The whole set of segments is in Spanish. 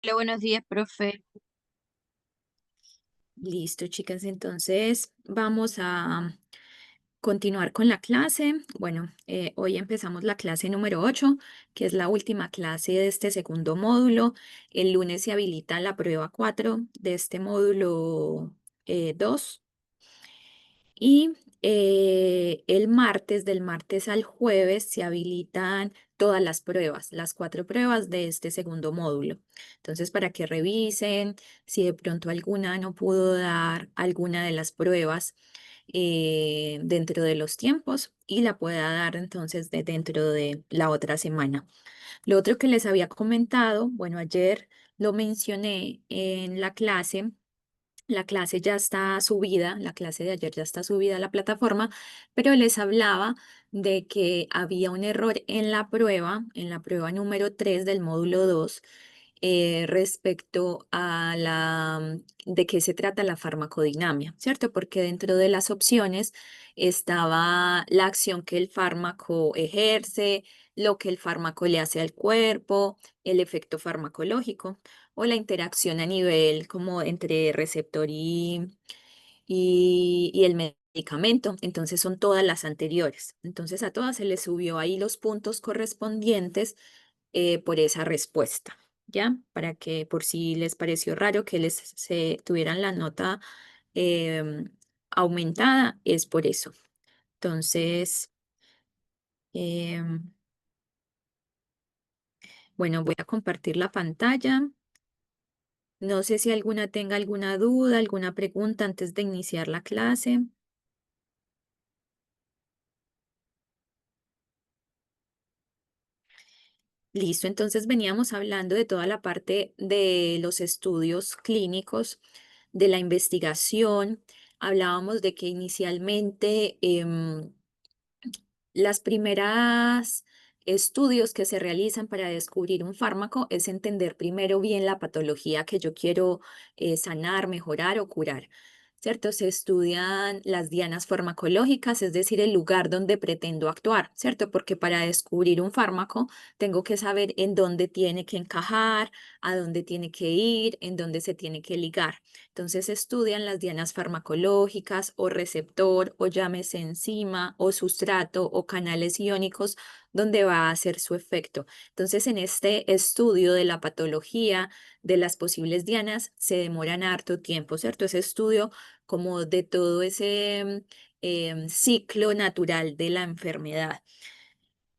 Hola, buenos días, profe. Listo, chicas, entonces vamos a continuar con la clase. Bueno, hoy empezamos la clase número 8, que es la última clase de este segundo módulo. El lunes se habilita la prueba 4 de este módulo 2. Y el martes, del martes al jueves, se habilitan todas las pruebas, las 4 pruebas de este segundo módulo. Entonces, para que revisen si de pronto alguna no pudo dar alguna de las pruebas dentro de los tiempos y la pueda dar entonces dentro de la otra semana. Lo otro que les había comentado, bueno, ayer lo mencioné en la clase ya está subida, la clase de ayer ya está subida a la plataforma, pero les hablaba de que había un error en la prueba número 3 del módulo 2, respecto a de qué se trata la farmacodinamia, ¿cierto? Porque dentro de las opciones estaba la acción que el fármaco ejerce, lo que el fármaco le hace al cuerpo, el efecto farmacológico o la interacción a nivel como entre receptor y el medicamento. Entonces son todas las anteriores. Entonces a todas se les subió ahí los puntos correspondientes por esa respuesta, ¿ya? Para que por si les pareció raro que les se tuvieran la nota em, aumentada, es por eso. Entonces, em, bueno, voy a compartir la pantalla. No sé si alguna tenga alguna duda, alguna pregunta antes de iniciar la clase. Listo, entonces veníamos hablando de toda la parte de los estudios clínicos, de la investigación. Hablábamos de que inicialmente las primeras estudios que se realizan para descubrir un fármaco es entender primero bien la patología que yo quiero sanar, mejorar o curar. ¿Cierto? Se estudian las dianas farmacológicas, es decir, el lugar donde pretendo actuar, ¿cierto? Porque para descubrir un fármaco tengo que saber en dónde tiene que encajar, a dónde tiene que ir, en dónde se tiene que ligar. Entonces se estudian las dianas farmacológicas o receptor o llámese enzima o sustrato o canales iónicos donde va a hacer su efecto. Entonces en este estudio de la patología de las posibles dianas se demoran harto tiempo, ¿cierto? Ese estudio como de todo ese ciclo natural de la enfermedad.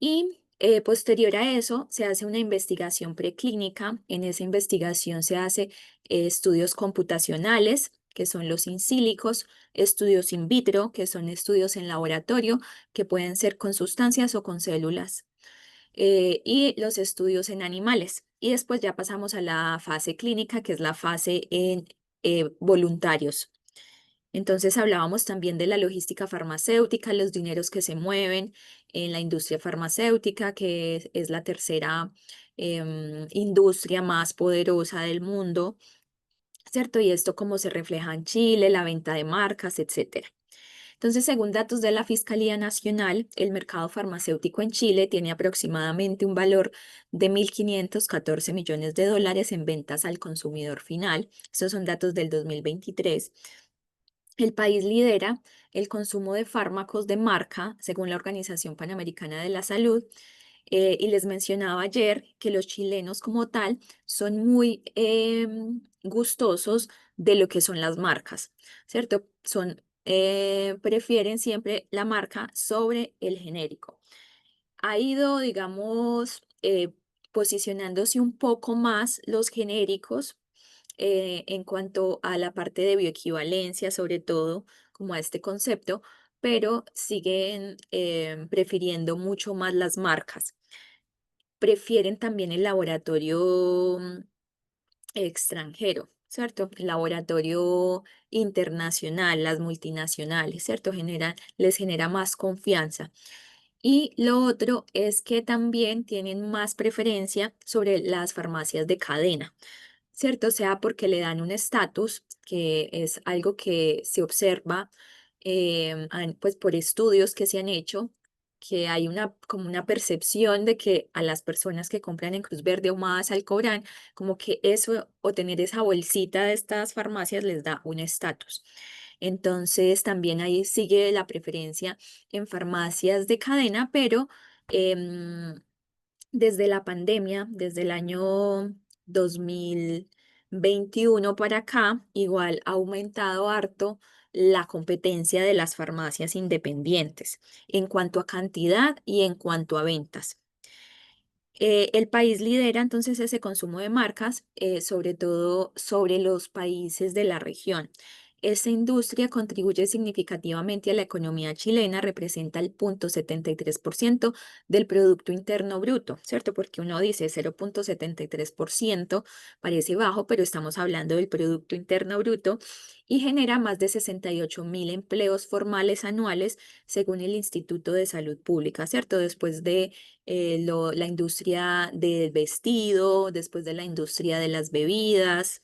Y posterior a eso se hace una investigación preclínica. En esa investigación se hace estudios computacionales, que son los in sílicos, estudios in vitro, que son estudios en laboratorio, que pueden ser con sustancias o con células, y los estudios en animales. Y después ya pasamos a la fase clínica, que es la fase en voluntarios. Entonces hablábamos también de la logística farmacéutica, los dineros que se mueven en la industria farmacéutica, que es la tercera industria más poderosa del mundo, ¿cierto? Y esto cómo se refleja en Chile, la venta de marcas, etcétera. Entonces, según datos de la Fiscalía Nacional, el mercado farmacéutico en Chile tiene aproximadamente un valor de 1.514 millones de dólares en ventas al consumidor final. Estos son datos del 2023. El país lidera el consumo de fármacos de marca, según la Organización Panamericana de la Salud. Y les mencionaba ayer que los chilenos como tal son muy gustosos de lo que son las marcas, ¿cierto? Prefieren siempre la marca sobre el genérico. Ha ido, digamos, posicionándose un poco más los genéricos en cuanto a la parte de bioequivalencia, sobre todo como a este concepto, pero siguen prefiriendo mucho más las marcas. Prefieren también el laboratorio extranjero, ¿cierto? El laboratorio internacional, las multinacionales, ¿cierto? Les genera más confianza. Y lo otro es que también tienen más preferencia sobre las farmacias de cadena, ¿cierto? O sea, porque le dan un estatus, que es algo que se observa pues por estudios que se han hecho, porque hay como una percepción de que a las personas que compran en Cruz Verde Ahumadas Alcobrán, como que eso o tener esa bolsita de estas farmacias les da un estatus. Entonces también ahí sigue la preferencia en farmacias de cadena, pero em, desde la pandemia, desde el año 2021 para acá, igual ha aumentado harto la competencia de las farmacias independientes en cuanto a cantidad y en cuanto a ventas. El país lidera entonces ese consumo de marcas, sobre todo sobre los países de la región. Esa industria contribuye significativamente a la economía chilena, representa el 0,73% del Producto Interno Bruto, ¿cierto? Porque uno dice 0,73% parece bajo, pero estamos hablando del Producto Interno Bruto y genera más de 68.000 empleos formales anuales, según el Instituto de Salud Pública, ¿cierto? Después de la industria del vestido, después de la industria de las bebidas.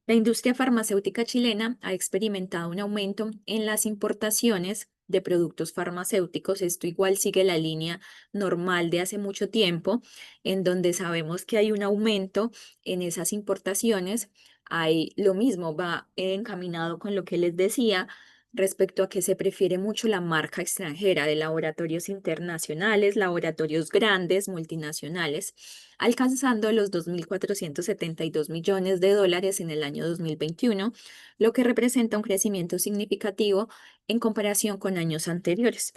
La industria farmacéutica chilena ha experimentado un aumento en las importaciones de productos farmacéuticos. Esto igual sigue la línea normal de hace mucho tiempo, en donde sabemos que hay un aumento en esas importaciones. Hay lo mismo, va encaminado con lo que les decía respecto a que se prefiere mucho la marca extranjera de laboratorios internacionales, laboratorios grandes, multinacionales, alcanzando los 2.472 millones de dólares en el año 2021, lo que representa un crecimiento significativo en comparación con años anteriores.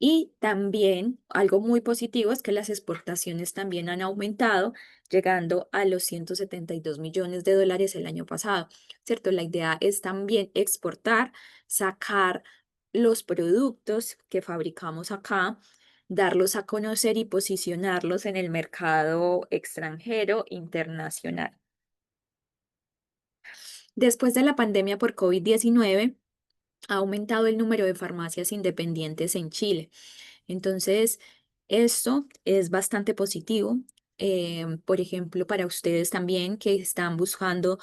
Y también algo muy positivo es que las exportaciones también han aumentado, llegando a los 172 millones de dólares el año pasado, ¿cierto? La idea es también exportar, sacar los productos que fabricamos acá, darlos a conocer y posicionarlos en el mercado extranjero internacional. Después de la pandemia por COVID-19, ha aumentado el número de farmacias independientes en Chile. Entonces, esto es bastante positivo. Por ejemplo, para ustedes también que están buscando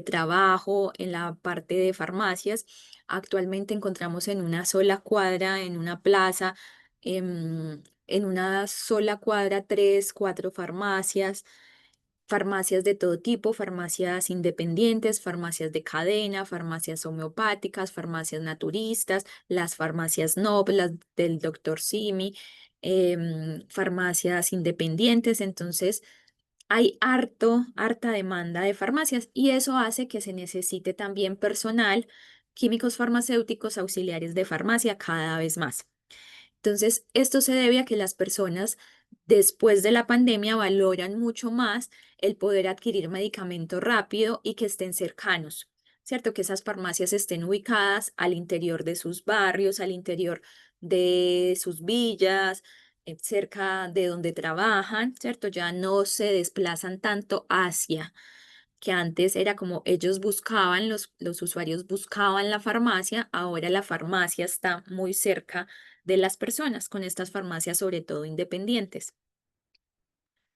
trabajo en la parte de farmacias, actualmente encontramos en una sola cuadra, en una plaza, en una sola cuadra, tres, cuatro farmacias. Farmacias de todo tipo, farmacias independientes, farmacias de cadena, farmacias homeopáticas, farmacias naturistas, las farmacias NOP, las del doctor Simi, farmacias independientes. Entonces, hay harta demanda de farmacias y eso hace que se necesite también personal, químicos farmacéuticos, auxiliares de farmacia cada vez más. Entonces, esto se debe a que las personas después de la pandemia valoran mucho más el poder adquirir medicamento rápido y que estén cercanos, ¿cierto? Que esas farmacias estén ubicadas al interior de sus barrios, al interior de sus villas, cerca de donde trabajan, ¿cierto? Ya no se desplazan tanto hacia que antes era como ellos buscaban, los usuarios buscaban la farmacia, ahora la farmacia está muy cerca de las personas, con estas farmacias sobre todo independientes.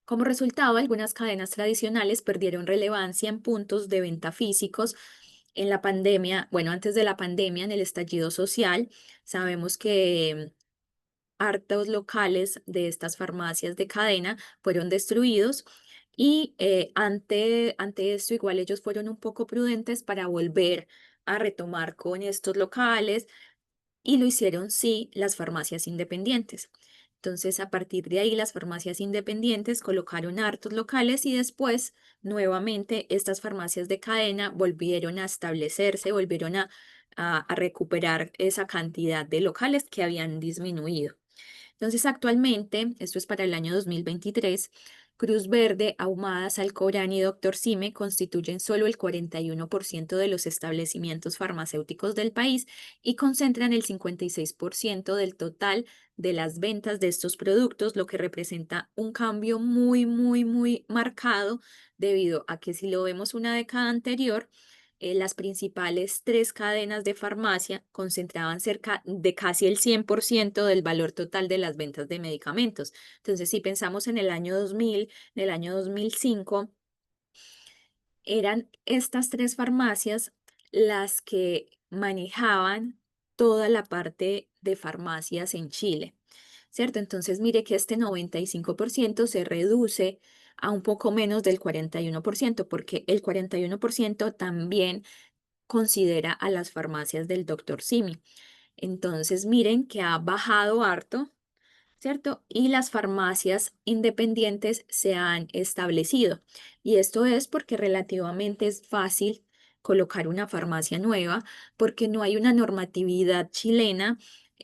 Como resultado, algunas cadenas tradicionales perdieron relevancia en puntos de venta físicos en la pandemia, bueno, antes de la pandemia, en el estallido social. Sabemos que hartos locales de estas farmacias de cadena fueron destruidos y ante esto igual ellos fueron un poco prudentes para volver a retomar con estos locales y lo hicieron sí las farmacias independientes. Entonces, a partir de ahí, las farmacias independientes colocaron hartos locales y después, nuevamente, estas farmacias de cadena volvieron a establecerse, volvieron a recuperar esa cantidad de locales que habían disminuido. Entonces, actualmente, esto es para el año 2023, Cruz Verde, Ahumadas, Alcobrán y Doctor Sime constituyen solo el 41% de los establecimientos farmacéuticos del país y concentran el 56% del total de las ventas de estos productos, lo que representa un cambio muy marcado debido a que si lo vemos una década anterior, las principales tres cadenas de farmacia concentraban cerca de casi el 100% del valor total de las ventas de medicamentos. Entonces, si pensamos en el año 2000, en el año 2005, eran estas tres farmacias las que manejaban toda la parte de farmacias en Chile, ¿cierto? Entonces, mire que este 95% se reduce a un poco menos del 41%, porque el 41% también considera a las farmacias del doctor Simi. Entonces, miren que ha bajado harto, ¿cierto? Y las farmacias independientes se han establecido. Y esto es porque relativamente es fácil colocar una farmacia nueva, porque no hay una normatividad chilena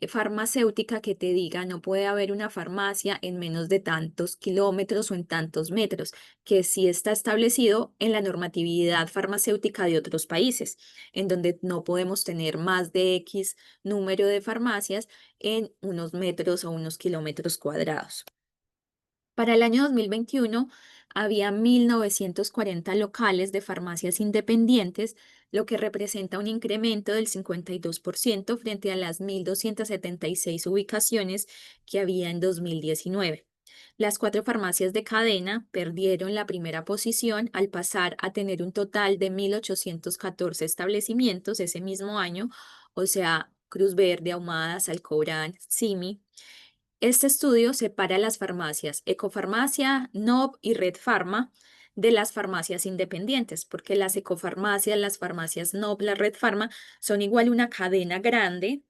farmacéutica que te diga no puede haber una farmacia en menos de tantos kilómetros o en tantos metros, que sí está establecido en la normatividad farmacéutica de otros países, en donde no podemos tener más de X número de farmacias en unos metros o unos kilómetros cuadrados. Para el año 2021 había 1.940 locales de farmacias independientes, lo que representa un incremento del 52% frente a las 1.276 ubicaciones que había en 2019. Las cuatro farmacias de cadena perdieron la primera posición al pasar a tener un total de 1.814 establecimientos ese mismo año, o sea, Cruz Verde, Ahumada, Salcobrán, Simi. Este estudio separa las farmacias Ecofarmacia, NOP y Red Pharma de las farmacias independientes, porque las ecofarmacias, las farmacias NOP, la Red Pharma son igual una cadena grande,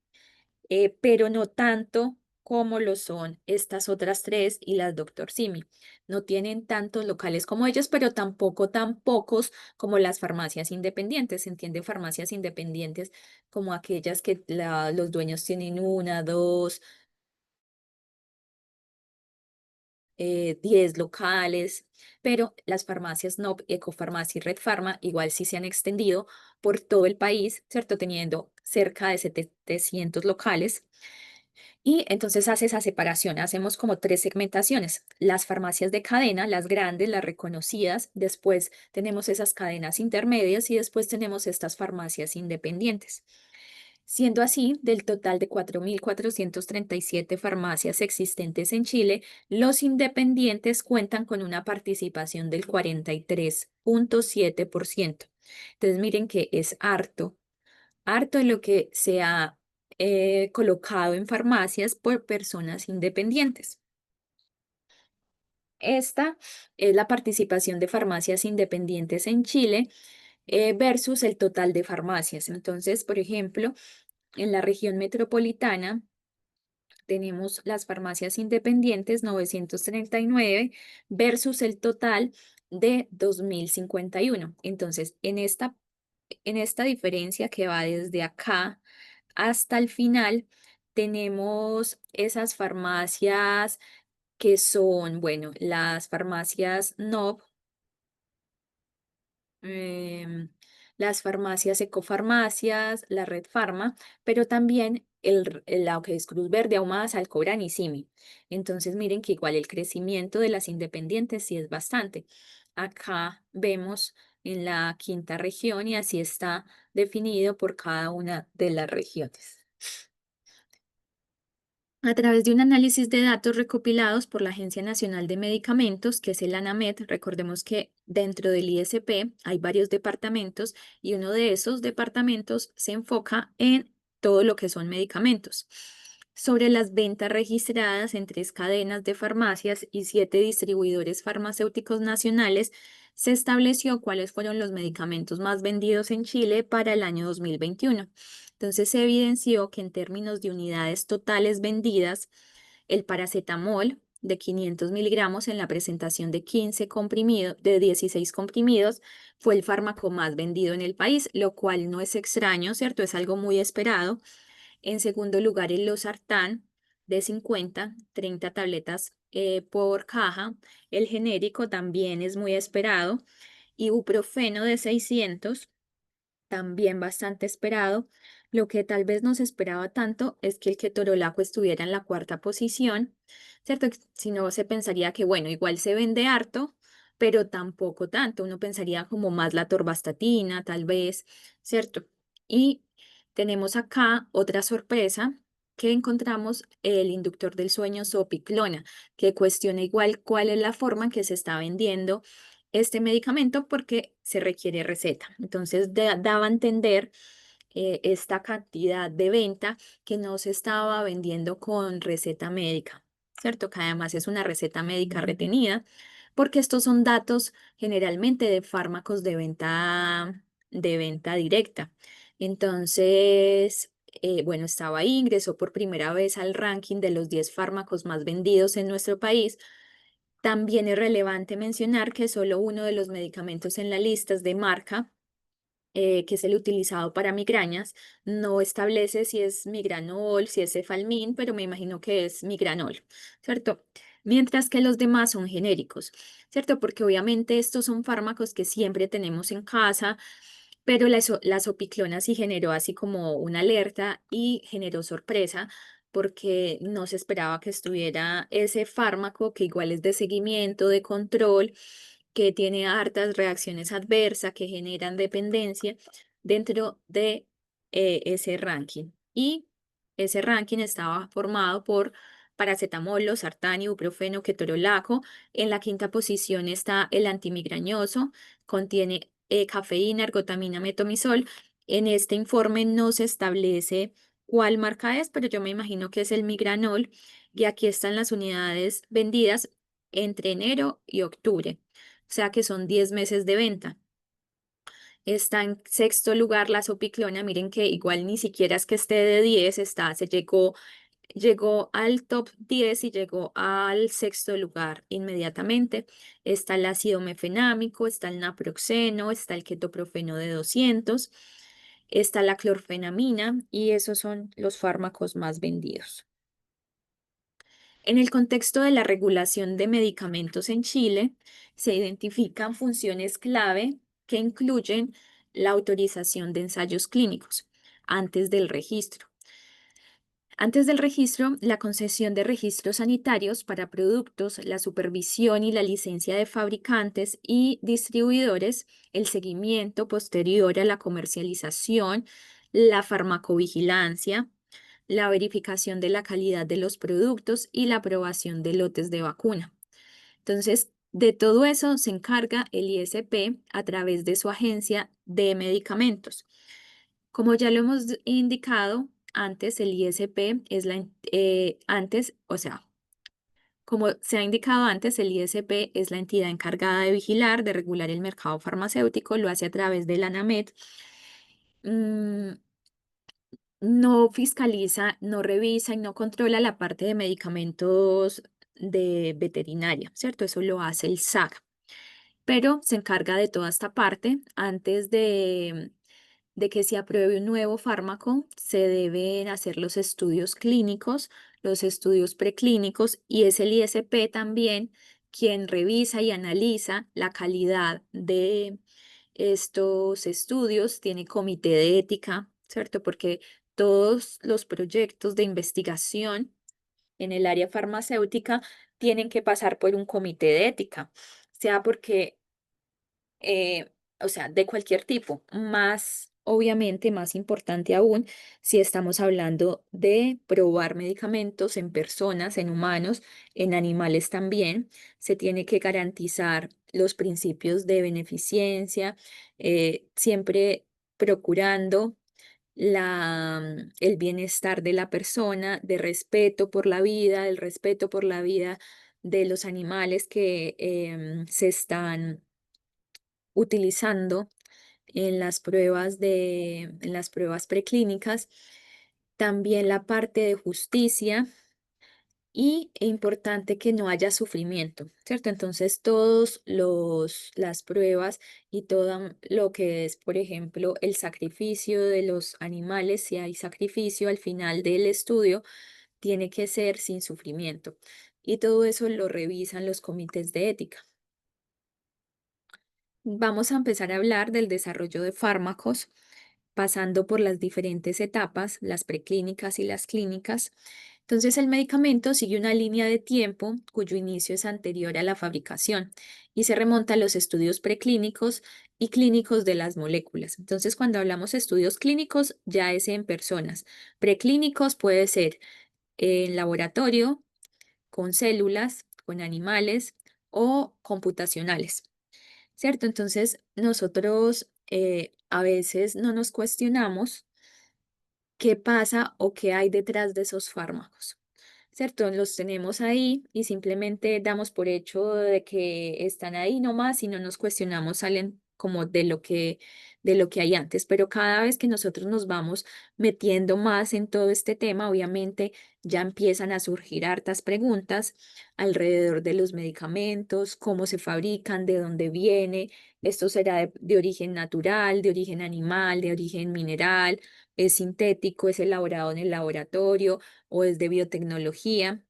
pero no tanto como lo son estas otras tres y las Doctor Simi. No tienen tantos locales como ellas, pero tampoco tan pocos como las farmacias independientes. Se entiende farmacias independientes como aquellas que los dueños tienen una, dos, 10 locales, pero las farmacias NOP, Ecofarmacia y Red Pharma igual sí se han extendido por todo el país, ¿cierto? Teniendo cerca de 700 locales. Y entonces hace esa separación, hacemos como tres segmentaciones. Las farmacias de cadena, las grandes, las reconocidas, después tenemos esas cadenas intermedias y después tenemos estas farmacias independientes. Siendo así, del total de 4.437 farmacias existentes en Chile, los independientes cuentan con una participación del 43,7%. Entonces, miren que es harto, harto lo que se ha colocado en farmacias por personas independientes. Esta es la participación de farmacias independientes en Chile versus el total de farmacias. Entonces, por ejemplo, en la región metropolitana tenemos las farmacias independientes 939 versus el total de 2.051. Entonces, en esta diferencia que va desde acá hasta el final, tenemos esas farmacias que son, bueno, las farmacias NOP, em, las farmacias ecofarmacias, la Red Pharma, pero también la que es Cruz Verde, Ahumada, Salcobrán y Simi. Entonces, miren que igual el crecimiento de las independientes sí es bastante. Acá vemos en la quinta región y así está definido por cada una de las regiones. A través de un análisis de datos recopilados por la Agencia Nacional de Medicamentos, que es el ANAMED, recordemos que dentro del ISP hay varios departamentos y uno de esos departamentos se enfoca en todo lo que son medicamentos. Sobre las ventas registradas en tres cadenas de farmacias y 7 distribuidores farmacéuticos nacionales, se estableció cuáles fueron los medicamentos más vendidos en Chile para el año 2021. Entonces se evidenció que en términos de unidades totales vendidas, el paracetamol de 500 miligramos en la presentación de 15 comprimidos, de 16 comprimidos, fue el fármaco más vendido en el país, lo cual no es extraño, ¿cierto? Es algo muy esperado. En segundo lugar, el losartán de 50, 30 tabletas por caja. El genérico también es muy esperado. Ibuprofeno de 600 también bastante esperado. Lo que tal vez no se esperaba tanto es que el ketorolaco estuviera en la cuarta posición, ¿cierto? Si no, se pensaría que, bueno, igual se vende harto, pero tampoco tanto. Uno pensaría como más la torvastatina, tal vez, ¿cierto? Y tenemos acá otra sorpresa que encontramos el inductor del sueño Sopiclona, que cuestiona igual cuál es la forma en que se está vendiendo este medicamento porque se requiere receta. Entonces, daba a entender esta cantidad de venta que no se estaba vendiendo con receta médica, ¿cierto? Que además es una receta médica retenida, porque estos son datos generalmente de fármacos de venta directa. Entonces, bueno, estaba ahí, ingresó por primera vez al ranking de los 10 fármacos más vendidos en nuestro país. También es relevante mencionar que solo uno de los medicamentos en la lista es de marca, que es el utilizado para migrañas. No establece si es migranol, si es cefalmin, pero me imagino que es migranol, ¿cierto? Mientras que los demás son genéricos, ¿cierto? Porque obviamente estos son fármacos que siempre tenemos en casa, pero la sopiclona sí generó así como una alerta y generó sorpresa porque no se esperaba que estuviera ese fármaco que igual es de seguimiento, de control, que tiene hartas reacciones adversas que generan dependencia dentro de ese ranking. Y ese ranking estaba formado por paracetamol, losartán, ibuprofeno, ketorolaco. En la quinta posición está el antimigrañoso, contiene cafeína, ergotamina, metomizol. En este informe no se establece cuál marca es, pero yo me imagino que es el migranol. Y aquí están las unidades vendidas entre enero y octubre, o sea que son 10 meses de venta. Está en sexto lugar la sopiclona, miren que igual ni siquiera es que esté de 10, llegó al top 10 y llegó al sexto lugar inmediatamente. Está el ácido mefenámico, está el naproxeno, está el ketoprofeno de 200, está la clorfenamina y esos son los fármacos más vendidos. En el contexto de la regulación de medicamentos en Chile, se identifican funciones clave que incluyen la autorización de ensayos clínicos antes del registro. Antes del registro, la concesión de registros sanitarios para productos, la supervisión y la licencia de fabricantes y distribuidores, el seguimiento posterior a la comercialización, la farmacovigilancia, la verificación de la calidad de los productos y la aprobación de lotes de vacuna. Entonces, de todo eso se encarga el ISP a través de su agencia de medicamentos. Como ya lo hemos indicado antes, el ISP es o sea, como se ha indicado antes, el ISP es la entidad encargada de vigilar, de regular el mercado farmacéutico, lo hace a través del ANAMED. Mm, no fiscaliza, no revisa y no controla la parte de medicamentos de veterinaria, ¿cierto? Eso lo hace el SAC, pero se encarga de toda esta parte. Antes de que se apruebe un nuevo fármaco, se deben hacer los estudios clínicos, los estudios preclínicos, y es el ISP también quien revisa y analiza la calidad de estos estudios. Tiene comité de ética, ¿cierto? Porque todos los proyectos de investigación en el área farmacéutica tienen que pasar por un comité de ética, sea porque o sea, de cualquier tipo, más, obviamente, más importante aún, si estamos hablando de probar medicamentos en personas, en humanos, en animales también, se tiene que garantizar los principios de beneficencia, siempre procurando el bienestar de la persona, de respeto por la vida, el respeto por la vida de los animales que se están utilizando en las pruebas preclínicas, también la parte de justicia y es importante que no haya sufrimiento, ¿cierto? Entonces, las pruebas y todo lo que es, por ejemplo, el sacrificio de los animales, si hay sacrificio al final del estudio, tiene que ser sin sufrimiento. Y todo eso lo revisan los comités de ética. Vamos a empezar a hablar del desarrollo de fármacos, pasando por las diferentes etapas, las preclínicas y las clínicas. Entonces, el medicamento sigue una línea de tiempo cuyo inicio es anterior a la fabricación y se remonta a los estudios preclínicos y clínicos de las moléculas. Entonces, cuando hablamos de estudios clínicos, ya es en personas. Preclínicos puede ser en laboratorio, con células, con animales o computacionales. ¿Cierto? Entonces, nosotros a veces no nos cuestionamos, qué pasa o qué hay detrás de esos fármacos. ¿Cierto? Los tenemos ahí y simplemente damos por hecho de que están ahí nomás y no nos cuestionamos, salen como de lo que hay antes. Pero cada vez que nosotros nos vamos metiendo más en todo este tema, obviamente ya empiezan a surgir hartas preguntas alrededor de los medicamentos, cómo se fabrican, de dónde viene, esto será de origen natural, de origen animal, de origen mineral, es sintético, es elaborado en el laboratorio o es de biotecnología.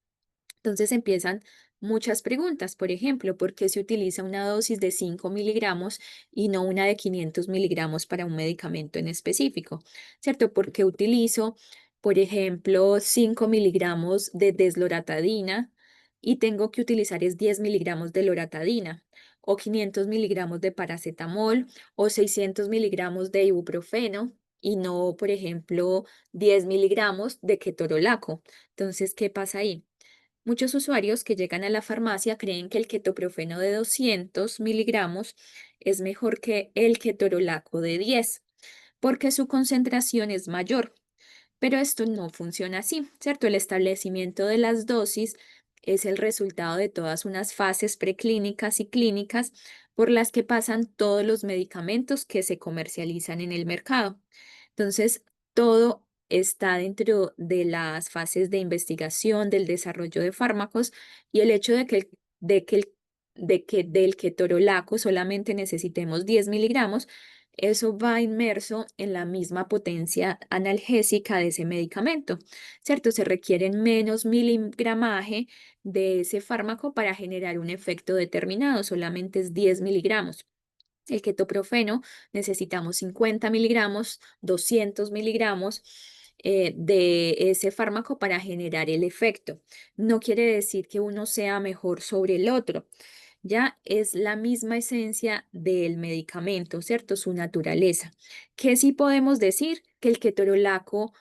Entonces empiezan muchas preguntas. Por ejemplo, ¿por qué se utiliza una dosis de 5 miligramos y no una de 500 miligramos para un medicamento en específico? ¿Cierto? ¿Por qué utilizo, por ejemplo, 5 miligramos de desloratadina y tengo que utilizar es 10 miligramos de loratadina? O 500 miligramos de paracetamol o 600 miligramos de ibuprofeno y no, por ejemplo, 10 miligramos de ketorolaco. Entonces, ¿qué pasa ahí? Muchos usuarios que llegan a la farmacia creen que el ketoprofeno de 200 miligramos es mejor que el ketorolaco de 10 porque su concentración es mayor. Pero esto no funciona así, ¿cierto? El establecimiento de las dosis es el resultado de todas unas fases preclínicas y clínicas por las que pasan todos los medicamentos que se comercializan en el mercado. Entonces, todo está dentro de las fases de investigación, del desarrollo de fármacos y el hecho de que del ketorolaco solamente necesitemos 10 miligramos, eso va inmerso en la misma potencia analgésica de ese medicamento, ¿cierto? Se requieren menos miligramaje de ese fármaco para generar un efecto determinado, solamente es 10 miligramos. El ketoprofeno necesitamos 50 miligramos, 200 miligramos de ese fármaco para generar el efecto. No quiere decir que uno sea mejor sobre el otro. Ya es la misma esencia del medicamento, ¿cierto? Su naturaleza. ¿Qué sí podemos decir? Que el ketorolaco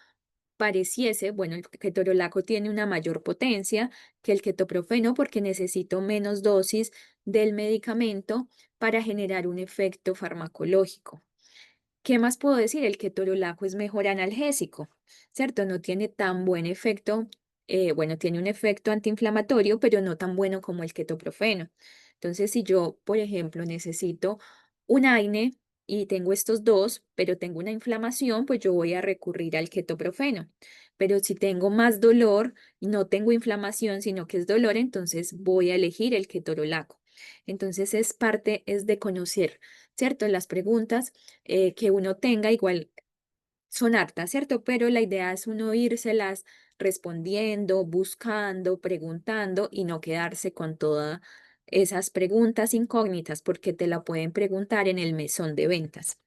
pareciese, bueno, el ketorolaco tiene una mayor potencia que el ketoprofeno porque necesito menos dosis del medicamento para generar un efecto farmacológico. ¿Qué más puedo decir? El ketorolaco es mejor analgésico, ¿cierto? No tiene tan buen efecto, bueno, tiene un efecto antiinflamatorio, pero no tan bueno como el ketoprofeno. Entonces, si yo, por ejemplo, necesito un AINE y tengo estos dos, pero tengo una inflamación, pues yo voy a recurrir al ketoprofeno. Pero si tengo más dolor y no tengo inflamación, sino que es dolor, entonces voy a elegir el ketorolaco. Entonces, es parte, es de conocer, ¿cierto? Las preguntas que uno tenga, igual son hartas, ¿cierto? Pero la idea es uno írselas respondiendo, buscando, preguntando y no quedarse con todas esas preguntas incógnitas porque te la pueden preguntar en el mesón de ventas.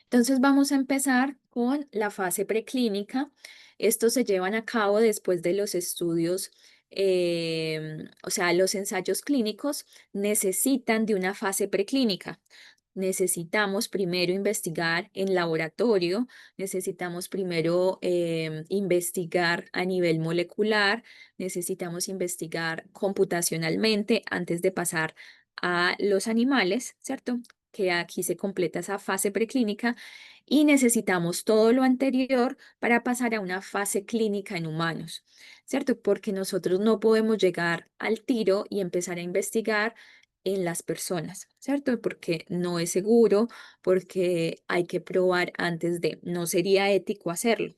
Entonces vamos a empezar con la fase preclínica. Estos se llevan a cabo después de los estudios, o sea, los ensayos clínicos necesitan de una fase preclínica. Necesitamos primero investigar en laboratorio, necesitamos primero investigar a nivel molecular, necesitamos investigar computacionalmente antes de pasar a los animales, ¿cierto? Que aquí se completa esa fase preclínica y necesitamos todo lo anterior para pasar a una fase clínica en humanos, ¿cierto? Porque nosotros no podemos llegar al tiro y empezar a investigar en las personas, ¿cierto? Porque no es seguro, porque hay que probar antes de, no sería ético hacerlo.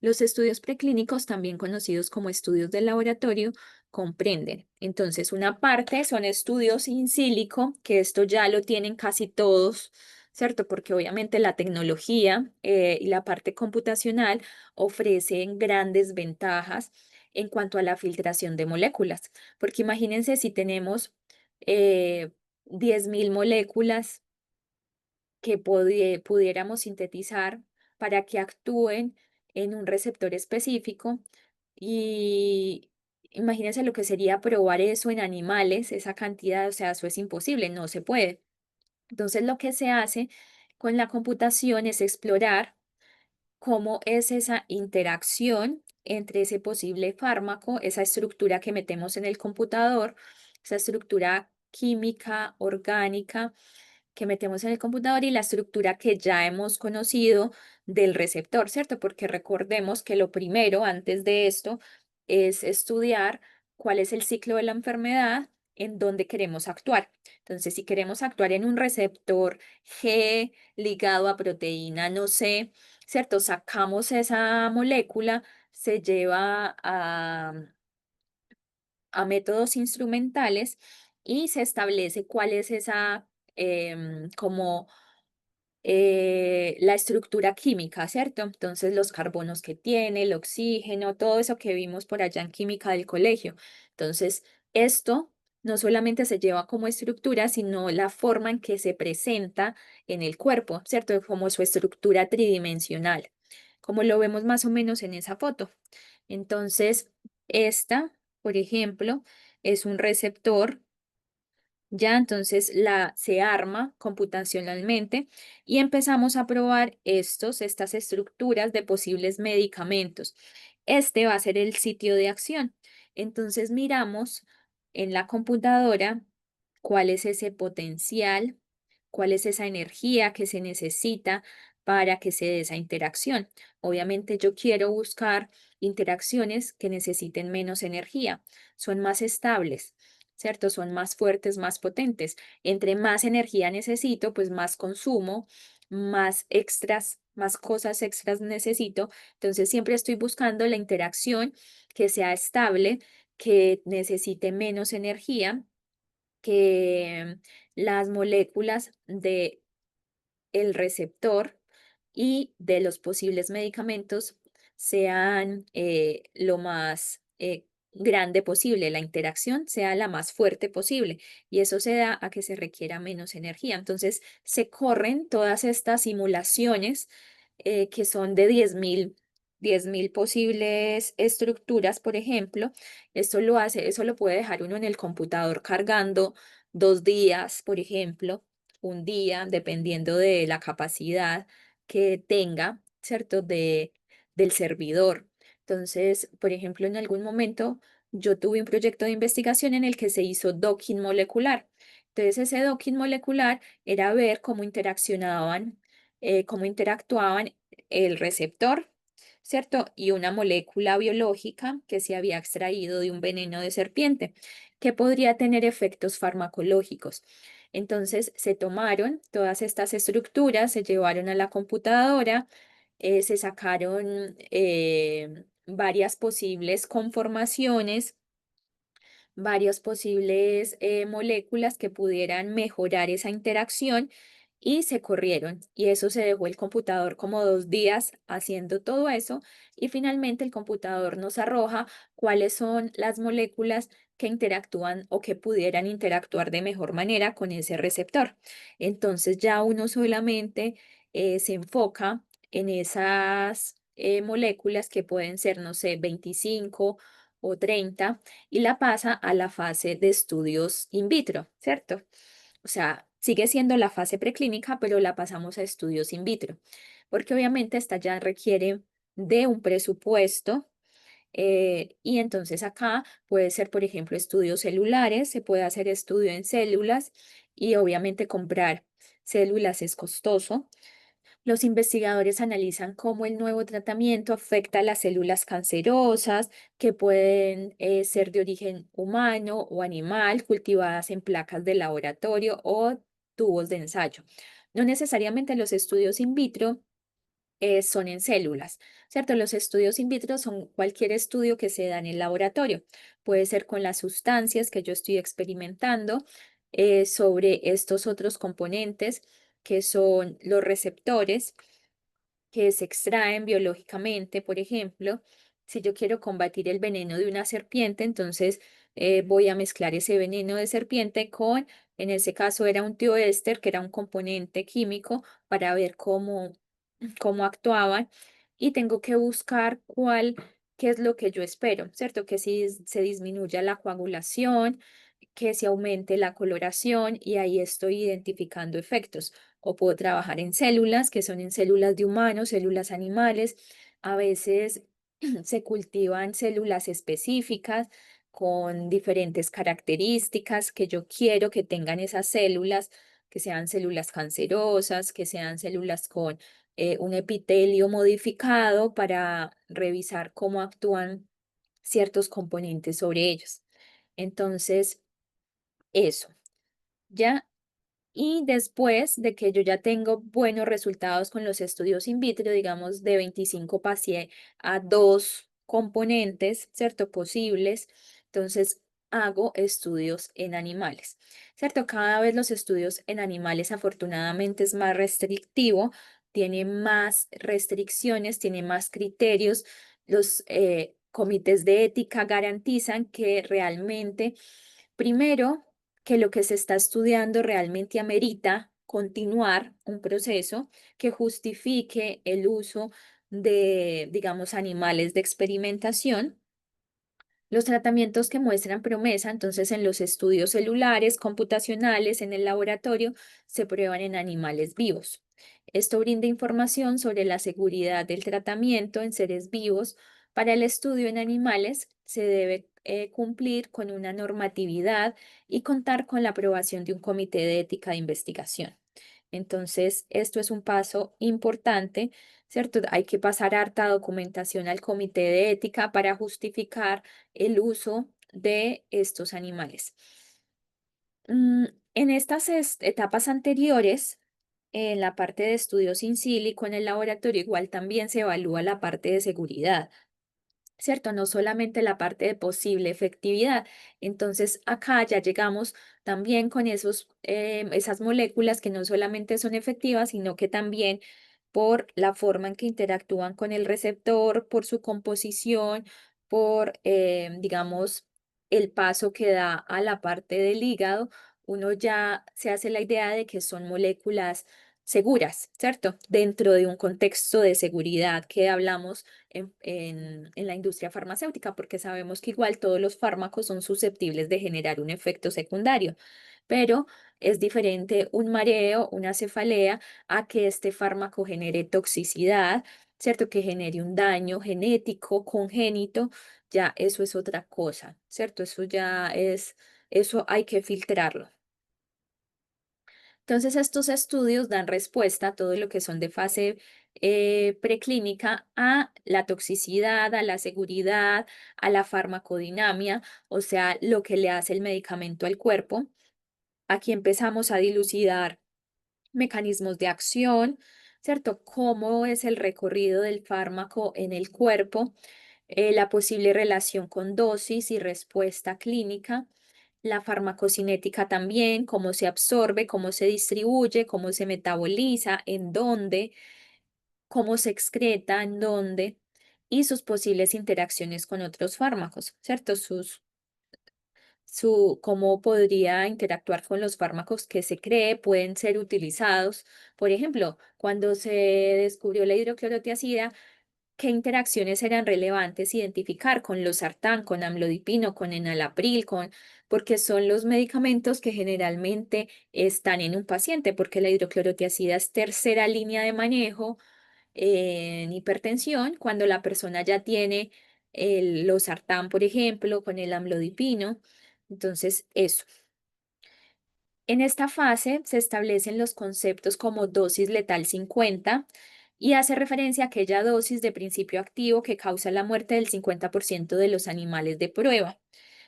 Los estudios preclínicos, también conocidos como estudios de laboratorio, comprenden. Entonces, una parte son estudios in silico, que esto ya lo tienen casi todos, ¿cierto? Porque obviamente la tecnología y la parte computacional ofrecen grandes ventajas en cuanto a la filtración de moléculas. Porque imagínense si tenemos 10.000 moléculas que pudiéramos sintetizar para que actúen en un receptor específico y imagínense lo que sería probar eso en animales, esa cantidad, o sea, eso es imposible, no se puede. Entonces, lo que se hace con la computación es explorar cómo es esa interacción entre ese posible fármaco, esa estructura que metemos en el computador, esa estructura química, orgánica que metemos en el computador y la estructura que ya hemos conocido del receptor, ¿cierto? Porque recordemos que lo primero antes de esto es estudiar cuál es el ciclo de la enfermedad en donde queremos actuar. Entonces, si queremos actuar en un receptor G ligado a proteína, no sé, ¿cierto? Sacamos esa molécula, se lleva a métodos instrumentales y se establece cuál es esa, como la estructura química, ¿cierto? Entonces, los carbonos que tiene, el oxígeno, todo eso que vimos por allá en química del colegio. Entonces, esto no solamente se lleva como estructura, sino la forma en que se presenta en el cuerpo, ¿cierto? Como su estructura tridimensional, como lo vemos más o menos en esa foto. Entonces, esta, por ejemplo, es un receptor ya, entonces se arma computacionalmente y empezamos a probar estas estructuras de posibles medicamentos. Este va a ser el sitio de acción. Entonces miramos en la computadora cuál es ese potencial, cuál es esa energía que se necesita para que se dé esa interacción. Obviamente yo quiero buscar interacciones que necesiten menos energía, son más estables. ¿Cierto? Son más fuertes, más potentes. Entre más energía necesito, pues más consumo, más extras, más cosas extras necesito. Entonces siempre estoy buscando la interacción que sea estable, que necesite menos energía, que las moléculas de el receptor y de los posibles medicamentos sean lo más grande posible, la interacción sea la más fuerte posible y eso se da a que se requiera menos energía. Entonces se corren todas estas simulaciones que son de 10.000 posibles estructuras, por ejemplo. Eso lo puede dejar uno en el computador cargando 2 días, por ejemplo, un día, dependiendo de la capacidad que tenga, ¿cierto? Del servidor. Entonces, por ejemplo, en algún momento yo tuve un proyecto de investigación en el que se hizo docking molecular. Entonces, ese docking molecular era ver cómo interactuaban el receptor, ¿cierto? Y una molécula biológica que se había extraído de un veneno de serpiente, que podría tener efectos farmacológicos. Entonces se tomaron todas estas estructuras, se llevaron a la computadora, se sacaron varias posibles conformaciones, varias posibles moléculas que pudieran mejorar esa interacción y se corrieron. Y eso se dejó el computador como 2 días haciendo todo eso y finalmente el computador nos arroja cuáles son las moléculas que interactúan o que pudieran interactuar de mejor manera con ese receptor. Entonces ya uno solamente se enfoca en esas moléculas que pueden ser, no sé, 25 o 30 y la pasa a la fase de estudios in vitro, ¿cierto? O sea, sigue siendo la fase preclínica, pero la pasamos a estudios in vitro, porque obviamente esta ya requiere de un presupuesto y entonces acá puede ser, por ejemplo, estudios celulares, se puede hacer estudio en células y obviamente comprar células es costoso. Los investigadores analizan cómo el nuevo tratamiento afecta a las células cancerosas que pueden ser de origen humano o animal, cultivadas en placas de laboratorio o tubos de ensayo. No necesariamente los estudios in vitro son en células, ¿cierto? Los estudios in vitro son cualquier estudio que se da en el laboratorio. Puede ser con las sustancias que yo estoy experimentando sobre estos otros componentes que son los receptores que se extraen biológicamente, por ejemplo, si yo quiero combatir el veneno de una serpiente, entonces voy a mezclar ese veneno de serpiente con, en ese caso era un tioéster, que era un componente químico, para ver cómo actuaban y tengo que buscar qué es lo que yo espero, ¿cierto? Que si se disminuya la coagulación, que se aumente la coloración y ahí estoy identificando efectos. O puedo trabajar en células, que son en células de humanos, células animales. A veces se cultivan células específicas con diferentes características que yo quiero que tengan esas células que sean células cancerosas, que sean células con un epitelio modificado para revisar cómo actúan ciertos componentes sobre ellos. Entonces, eso, ya. Y después de que yo ya tengo buenos resultados con los estudios in vitro, digamos de 25 pasé a dos componentes, ¿cierto? Posibles. Entonces hago estudios en animales, ¿cierto? Cada vez los estudios en animales afortunadamente es más restrictivo, tiene más restricciones, tiene más criterios. Los comités de ética garantizan que realmente, primero, que lo que se está estudiando realmente amerita continuar un proceso que justifique el uso de, digamos, animales de experimentación. Los tratamientos que muestran promesa, entonces en los estudios celulares, computacionales, en el laboratorio, se prueban en animales vivos. Esto brinda información sobre la seguridad del tratamiento en seres vivos. Para el estudio en animales se debe cumplir con una normatividad y contar con la aprobación de un comité de ética de investigación. Entonces, esto es un paso importante, ¿cierto? Hay que pasar harta documentación al comité de ética para justificar el uso de estos animales. Mm, en estas etapas anteriores, en la parte de estudios in silico en el laboratorio, igual también se evalúa la parte de seguridad. ¿Cierto? No solamente la parte de posible efectividad. Entonces, acá ya llegamos también con esas moléculas que no solamente son efectivas, sino que también por la forma en que interactúan con el receptor, por su composición, por, digamos, el paso que da a la parte del hígado, uno ya se hace la idea de que son moléculas seguras, ¿cierto? Dentro de un contexto de seguridad que hablamos en la industria farmacéutica, porque sabemos que igual todos los fármacos son susceptibles de generar un efecto secundario, pero es diferente un mareo, una cefalea, a que este fármaco genere toxicidad, ¿cierto? Que genere un daño genético, congénito, ya eso es otra cosa, ¿cierto? Eso hay que filtrarlo. Entonces, estos estudios dan respuesta a todo lo que son de fase preclínica a la toxicidad, a la seguridad, a la farmacodinamia, o sea, lo que le hace el medicamento al cuerpo. Aquí empezamos a dilucidar mecanismos de acción, ¿cierto? Cómo es el recorrido del fármaco en el cuerpo, la posible relación con dosis y respuesta clínica, la farmacocinética también, cómo se absorbe, cómo se distribuye, cómo se metaboliza, en dónde, cómo se excreta, en dónde, y sus posibles interacciones con otros fármacos, ¿cierto? Cómo podría interactuar con los fármacos que se cree pueden ser utilizados. Por ejemplo, cuando se descubrió la hidroclorotiazida, ¿qué interacciones eran relevantes identificar con los sartán, con amlodipino, con enalapril, porque son los medicamentos que generalmente están en un paciente, porque la hidroclorotiazida es tercera línea de manejo en hipertensión, cuando la persona ya tiene los sartán, por ejemplo, con el amlodipino. Entonces, eso. En esta fase se establecen los conceptos como dosis letal 50 y hace referencia a aquella dosis de principio activo que causa la muerte del 50% de los animales de prueba.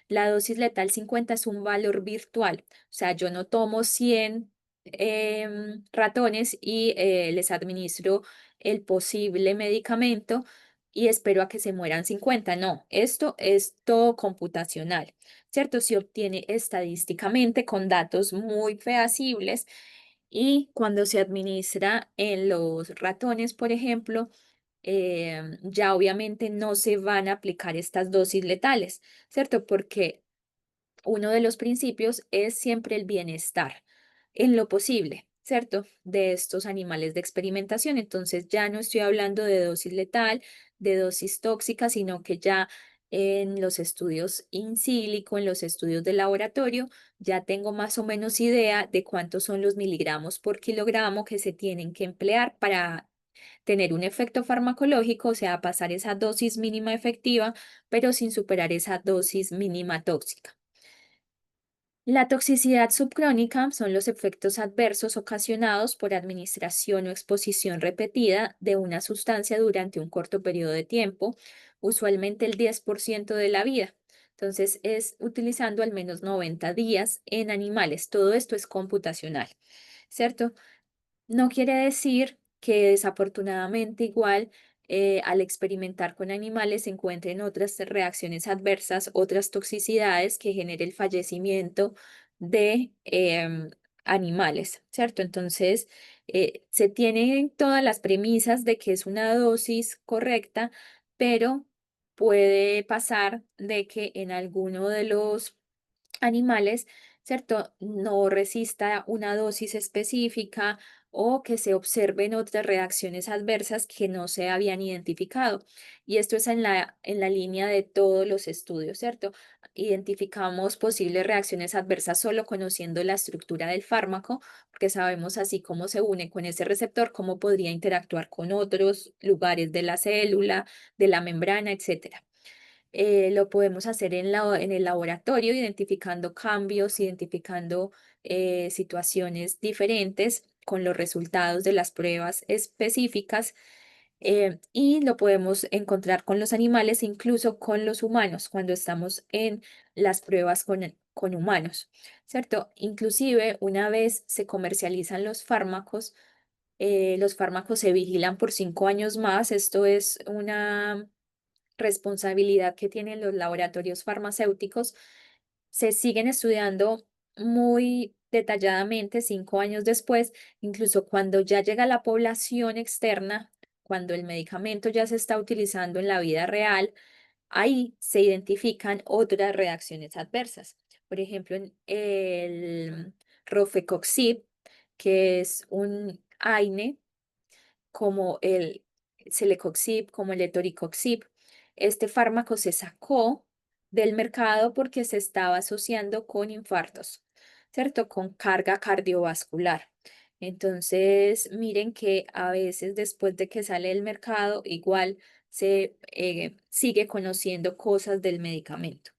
La dosis letal 50 es un valor virtual, o sea, yo no tomo 100 ratones y les administro el posible medicamento y espero a que se mueran 50. No, esto es todo computacional, ¿cierto? Se obtiene estadísticamente con datos muy fehacibles y cuando se administra en los ratones, por ejemplo, ya obviamente no se van a aplicar estas dosis letales, ¿cierto? Porque uno de los principios es siempre el bienestar en lo posible, ¿cierto? De estos animales de experimentación. Entonces ya no estoy hablando de dosis letal, de dosis tóxica, sino que ya en los estudios in silico, en los estudios de laboratorio, ya tengo más o menos idea de cuántos son los miligramos por kilogramo que se tienen que emplear para tener un efecto farmacológico, o sea, pasar esa dosis mínima efectiva, pero sin superar esa dosis mínima tóxica. La toxicidad subcrónica son los efectos adversos ocasionados por administración o exposición repetida de una sustancia durante un corto periodo de tiempo, usualmente el 10% de la vida. Entonces, es utilizando al menos 90 días en animales. Todo esto es computacional, ¿cierto? No quiere decir que desafortunadamente igual al experimentar con animales se encuentren otras reacciones adversas, otras toxicidades que genere el fallecimiento de animales, ¿cierto? Entonces, se tienen todas las premisas de que es una dosis correcta, pero puede pasar de que en alguno de los animales, ¿cierto? No resista una dosis específica o que se observen otras reacciones adversas que no se habían identificado. Y esto es en la línea de todos los estudios, ¿cierto? Identificamos posibles reacciones adversas solo conociendo la estructura del fármaco, porque sabemos así cómo se une con ese receptor, cómo podría interactuar con otros lugares de la célula, de la membrana, etcétera. Lo podemos hacer en el laboratorio, identificando cambios, identificando situaciones diferentes con los resultados de las pruebas específicas, y lo podemos encontrar con los animales, incluso con los humanos, cuando estamos en las pruebas con humanos, ¿cierto? Inclusive una vez se comercializan los fármacos se vigilan por 5 años más. Esto es una responsabilidad que tienen los laboratorios farmacéuticos. Se siguen estudiando muy detalladamente 5 años después, incluso cuando ya llega a la población externa, cuando el medicamento ya se está utilizando en la vida real, ahí se identifican otras reacciones adversas. Por ejemplo, en el Rofecoxib, que es un AINE, como el Celecoxib, como el Etoricoxib. Este fármaco se sacó del mercado porque se estaba asociando con infartos, ¿cierto? Con carga cardiovascular. Entonces, miren que a veces después de que sale del mercado, igual se sigue conociendo cosas del medicamento.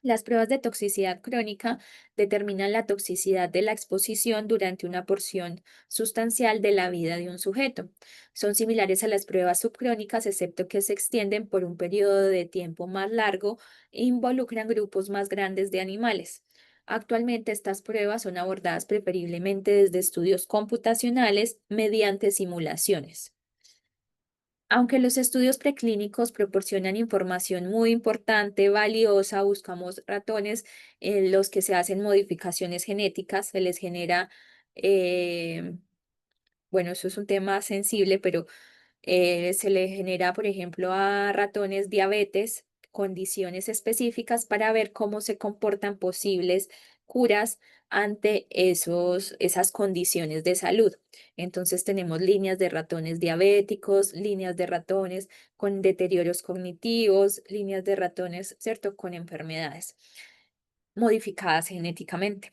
Las pruebas de toxicidad crónica determinan la toxicidad de la exposición durante una porción sustancial de la vida de un sujeto. Son similares a las pruebas subcrónicas, excepto que se extienden por un periodo de tiempo más largo e involucran grupos más grandes de animales. Actualmente estas pruebas son abordadas preferiblemente desde estudios computacionales mediante simulaciones. Aunque los estudios preclínicos proporcionan información muy importante, valiosa, buscamos ratones en los que se hacen modificaciones genéticas, se les genera, eh, bueno, eso es un tema sensible, pero se le genera, por ejemplo, a ratones diabetes, condiciones específicas para ver cómo se comportan posibles curas ante esas condiciones de salud. Entonces tenemos líneas de ratones diabéticos, líneas de ratones con deterioros cognitivos, líneas de ratones, ¿cierto?, con enfermedades modificadas genéticamente.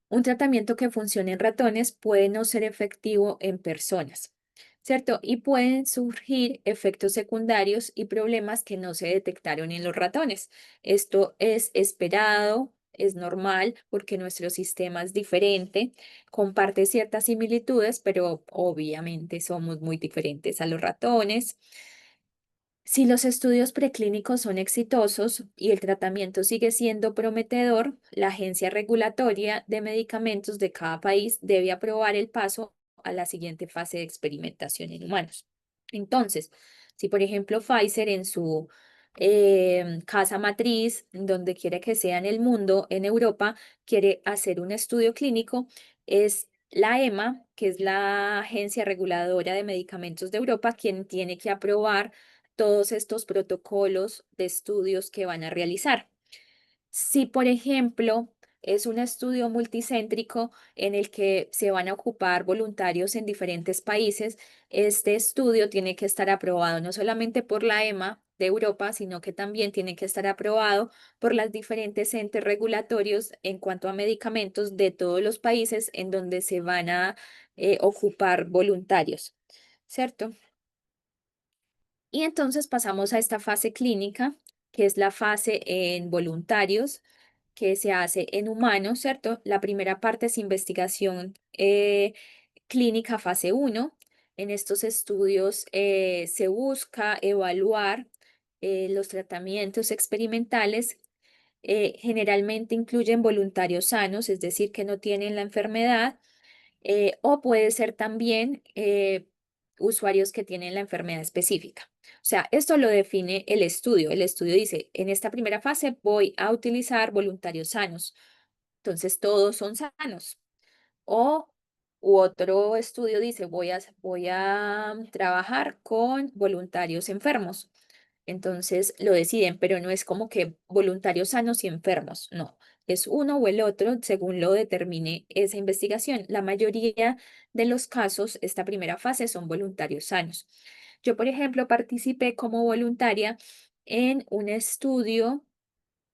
Un tratamiento que funcione en ratones puede no ser efectivo en personas, ¿cierto? Y pueden surgir efectos secundarios y problemas que no se detectaron en los ratones. Esto es esperado, es normal, porque nuestro sistema es diferente, comparte ciertas similitudes, pero obviamente somos muy diferentes a los ratones. Si los estudios preclínicos son exitosos y el tratamiento sigue siendo prometedor, la Agencia Regulatoria de Medicamentos de cada país debe aprobar el paso a la siguiente fase de experimentación en humanos. Entonces, si por ejemplo Pfizer en su casa matriz, donde quiere que sea en el mundo, en Europa, quiere hacer un estudio clínico, es la EMA, que es la Agencia Reguladora de Medicamentos de Europa, quien tiene que aprobar todos estos protocolos de estudios que van a realizar. Si, por ejemplo, es un estudio multicéntrico en el que se van a ocupar voluntarios en diferentes países, este estudio tiene que estar aprobado no solamente por la EMA de Europa, sino que también tiene que estar aprobado por las diferentes entes regulatorios en cuanto a medicamentos de todos los países en donde se van a ocupar voluntarios, ¿cierto? Y entonces pasamos a esta fase clínica, que es la fase en voluntarios. que se hace en humanos, ¿cierto? La primera parte es investigación clínica fase uno. En estos estudios se busca evaluar los tratamientos experimentales. Generalmente incluyen voluntarios sanos, es decir, que no tienen la enfermedad, o puede ser también usuarios que tienen la enfermedad específica. O sea, esto lo define el estudio. El estudio dice, en esta primera fase voy a utilizar voluntarios sanos. Entonces, todos son sanos. O u otro estudio dice, voy a trabajar con voluntarios enfermos. Entonces lo deciden, pero no es como que voluntarios sanos y enfermos, no, es uno o el otro según lo determine esa investigación. La mayoría de los casos, esta primera fase son voluntarios sanos. Yo, por ejemplo, participé como voluntaria en un estudio,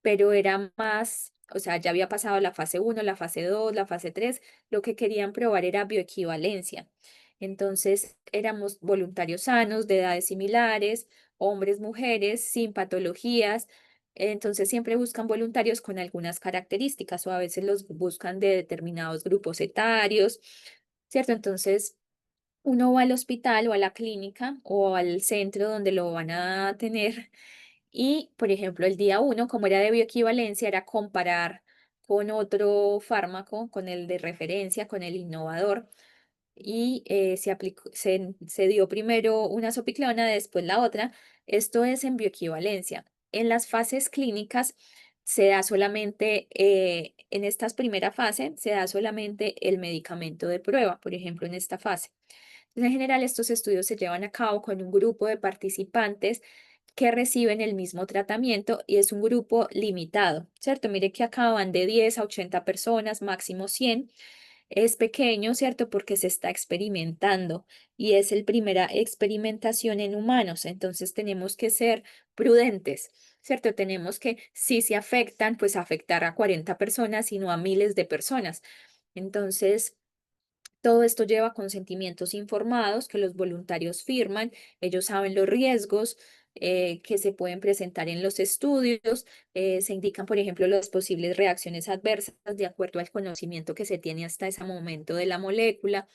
pero era más, o sea, ya había pasado la fase uno, la fase 2, la fase 3. Lo que querían probar era bioequivalencia. Entonces, éramos voluntarios sanos, de edades similares, hombres, mujeres, sin patologías. Entonces, siempre buscan voluntarios con algunas características o a veces los buscan de determinados grupos etarios, ¿cierto? Entonces, uno va al hospital o a la clínica o al centro donde lo van a tener y, por ejemplo, el día uno, como era de bioequivalencia, era comparar con otro fármaco, con el de referencia, con el innovador, y se dio primero una sopiclona, después la otra. Esto es en bioequivalencia. En las fases clínicas se da solamente, en esta primera fase, se da solamente el medicamento de prueba, por ejemplo, en esta fase. En general, estos estudios se llevan a cabo con un grupo de participantes que reciben el mismo tratamiento y es un grupo limitado, ¿cierto? Mire que acaban de 10 a 80 personas, máximo 100. Es pequeño, ¿cierto? Porque se está experimentando y es el primera experimentación en humanos, entonces tenemos que ser prudentes, ¿cierto? Tenemos que, si se afectan, pues afectar a 40 personas y no a miles de personas. Entonces, todo esto lleva consentimientos informados que los voluntarios firman, ellos saben los riesgos que se pueden presentar en los estudios, se indican, por ejemplo, las posibles reacciones adversas de acuerdo al conocimiento que se tiene hasta ese momento de la molécula,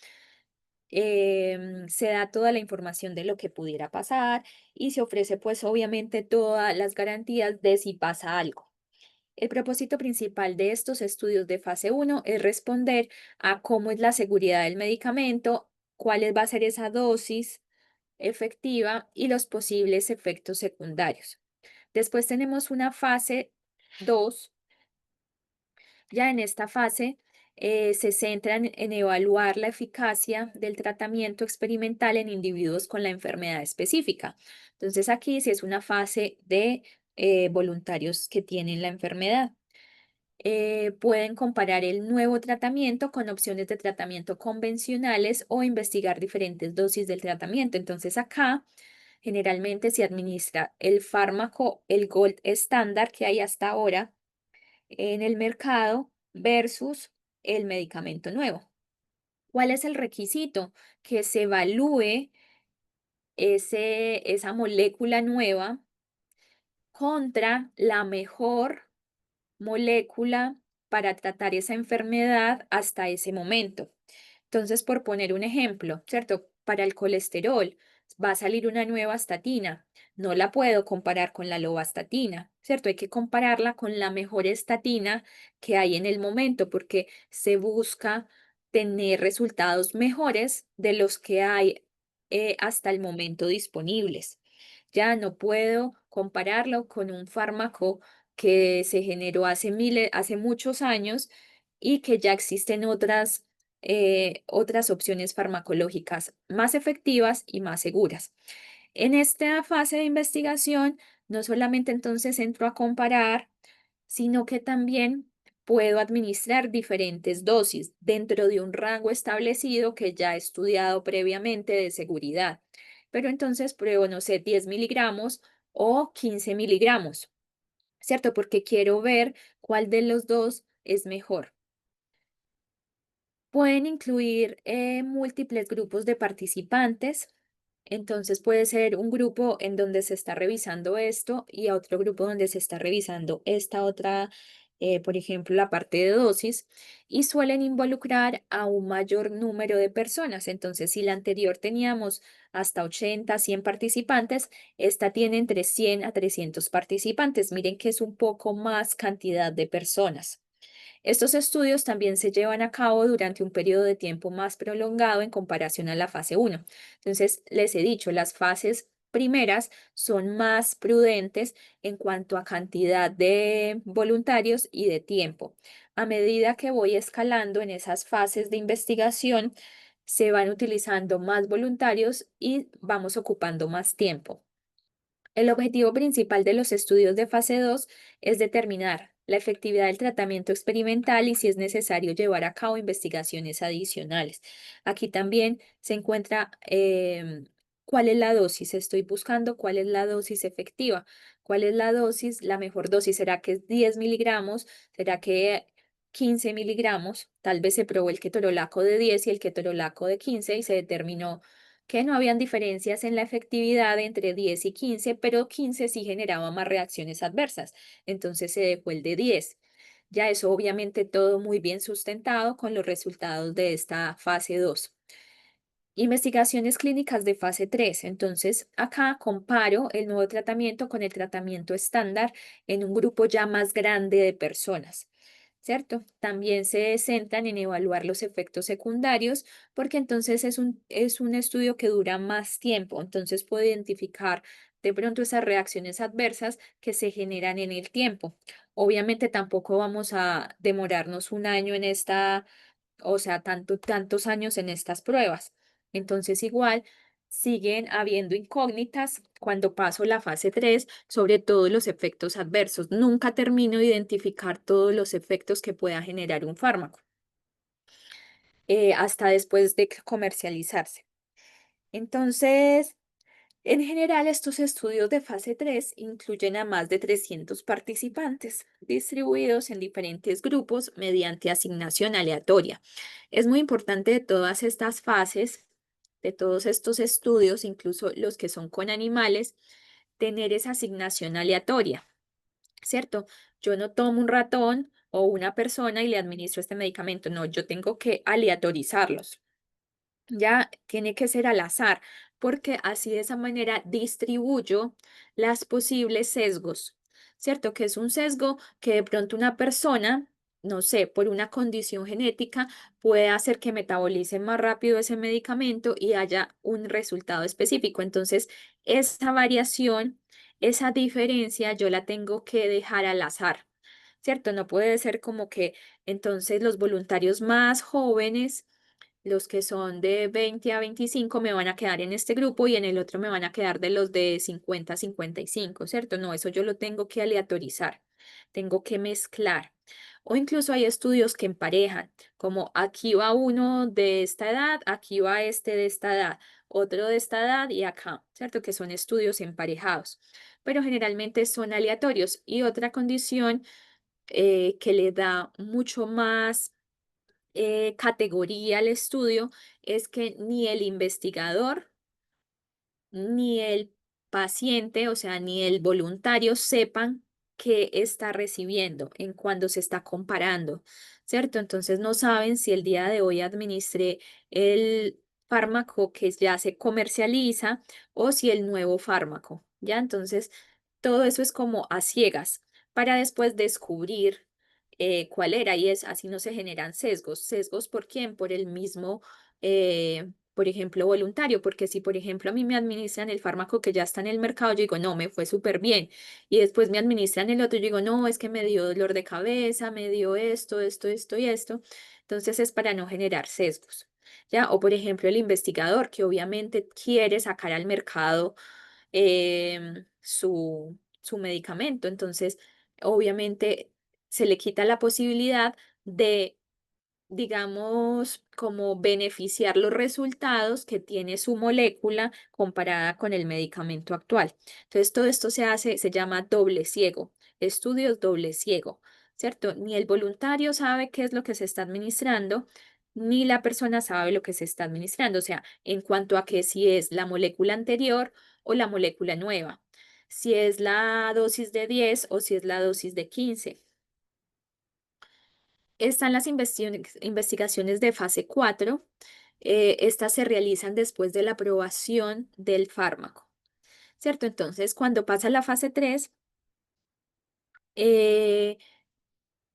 se da toda la información de lo que pudiera pasar y se ofrece pues obviamente todas las garantías de si pasa algo. El propósito principal de estos estudios de fase uno es responder a cómo es la seguridad del medicamento, va a ser esa dosis efectiva y los posibles efectos secundarios. Después tenemos una fase 2. Ya en esta fase se centran en evaluar la eficacia del tratamiento experimental en individuos con la enfermedad específica. Entonces aquí sí es una fase de voluntarios que tienen la enfermedad. Pueden comparar el nuevo tratamiento con opciones de tratamiento convencionales o investigar diferentes dosis del tratamiento. Entonces acá generalmente se administra el fármaco, el gold estándar que hay hasta ahora en el mercado versus el medicamento nuevo. ¿Cuál es el requisito? Que se evalúe esa molécula nueva contra la mejor molécula para tratar esa enfermedad hasta ese momento. Entonces, por poner un ejemplo, ¿cierto? Para el colesterol va a salir una nueva estatina. No la puedo comparar con la lovastatina, ¿cierto? Hay que compararla con la mejor estatina que hay en el momento porque se busca tener resultados mejores de los que hay hasta el momento disponibles. Ya no puedo compararlo con un fármaco que se generó hace muchos años y que ya existen otras opciones farmacológicas más efectivas y más seguras. En esta fase de investigación, no solamente entonces entro a comparar, sino que también puedo administrar diferentes dosis dentro de un rango establecido que ya he estudiado previamente de seguridad. Pero entonces pruebo, no sé, 10 miligramos o 15 miligramos, ¿cierto? Porque quiero ver cuál de los dos es mejor. Pueden incluir múltiples grupos de participantes. Entonces puede ser un grupo en donde se está revisando esto y a otro grupo donde se está revisando esta otra por ejemplo, la parte de dosis, y suelen involucrar a un mayor número de personas. Entonces, si la anterior teníamos hasta 80, 100 participantes, esta tiene entre 100 a 300 participantes. Miren que es un poco más cantidad de personas. Estos estudios también se llevan a cabo durante un periodo de tiempo más prolongado en comparación a la fase uno. Entonces, les he dicho, las fases primeras son más prudentes en cuanto a cantidad de voluntarios y de tiempo. A medida que voy escalando en esas fases de investigación, se van utilizando más voluntarios y vamos ocupando más tiempo. El objetivo principal de los estudios de fase 2 es determinar la efectividad del tratamiento experimental y si es necesario llevar a cabo investigaciones adicionales. Aquí también se encuentra cuál es la dosis. Estoy buscando cuál es la dosis efectiva. ¿Cuál es la dosis? La mejor dosis. ¿Será que es 10 miligramos? ¿Será que 15 miligramos? Tal vez se probó el ketorolaco de 10 y el ketorolaco de 15 y se determinó que no habían diferencias en la efectividad entre 10 y 15, pero 15 sí generaba más reacciones adversas. Entonces se dejó el de 10. Ya eso obviamente todo muy bien sustentado con los resultados de esta fase 2. Investigaciones clínicas de fase 3. Entonces, acá comparo el nuevo tratamiento con el tratamiento estándar en un grupo ya más grande de personas, ¿cierto? También se centran en evaluar los efectos secundarios porque entonces es un estudio que dura más tiempo, entonces puede identificar de pronto esas reacciones adversas que se generan en el tiempo. Obviamente tampoco vamos a demorarnos un año en esta, o sea, tantos años en estas pruebas. Entonces, igual siguen habiendo incógnitas cuando paso la fase 3 sobre todos los efectos adversos. Nunca termino de identificar todos los efectos que pueda generar un fármaco, hasta después de comercializarse. Entonces, en general, estos estudios de fase 3 incluyen a más de 300 participantes, distribuidos en diferentes grupos mediante asignación aleatoria. Es muy importante de todas estas fases, de todos estos estudios, incluso los que son con animales, tener esa asignación aleatoria, ¿cierto? Yo no tomo un ratón o una persona y le administro este medicamento, no, yo tengo que aleatorizarlos. Ya tiene que ser al azar, porque así de esa manera distribuyo las posibles sesgos, ¿cierto? Que es un sesgo que de pronto una persona, no sé, por una condición genética, puede hacer que metabolice más rápido ese medicamento y haya un resultado específico. Entonces, esa variación, esa diferencia, yo la tengo que dejar al azar, ¿cierto? No puede ser como que entonces los voluntarios más jóvenes, los que son de 20 a 25 me van a quedar en este grupo y en el otro me van a quedar de los de 50 a 55, ¿cierto? No, eso yo lo tengo que aleatorizar, tengo que mezclar. O incluso hay estudios que emparejan, como aquí va uno de esta edad, aquí va este de esta edad, otro de esta edad y acá, ¿cierto? Que son estudios emparejados, pero generalmente son aleatorios. Y otra condición que le da mucho más categoría al estudio es que ni el investigador ni el paciente, o sea, ni el voluntario sepan qué está recibiendo en cuando se está comparando, ¿cierto? Entonces no saben si el día de hoy administré el fármaco que ya se comercializa o si el nuevo fármaco, ¿ya? Entonces, todo eso es como a ciegas para después descubrir cuál era y es así no se generan sesgos. ¿Sesgos por quién? Por el mismo por ejemplo, voluntario, porque si, por ejemplo, a mí me administran el fármaco que ya está en el mercado, yo digo, no, me fue súper bien. Y después me administran el otro, yo digo, no, es que me dio dolor de cabeza, me dio esto y esto. Entonces es para no generar sesgos. ¿Ya? O, por ejemplo, el investigador que obviamente quiere sacar al mercado su medicamento. Entonces, obviamente, se le quita la posibilidad de digamos, como beneficiar los resultados que tiene su molécula comparada con el medicamento actual. Entonces, todo esto se hace, se llama doble ciego, estudios doble ciego, ¿cierto? Ni el voluntario sabe qué es lo que se está administrando, ni la persona sabe lo que se está administrando, o sea, en cuanto a que si es la molécula anterior o la molécula nueva, si es la dosis de 10 o si es la dosis de 15. Están las investigaciones de fase 4. Estas se realizan después de la aprobación del fármaco, ¿cierto? Entonces, cuando pasa la fase 3, eh,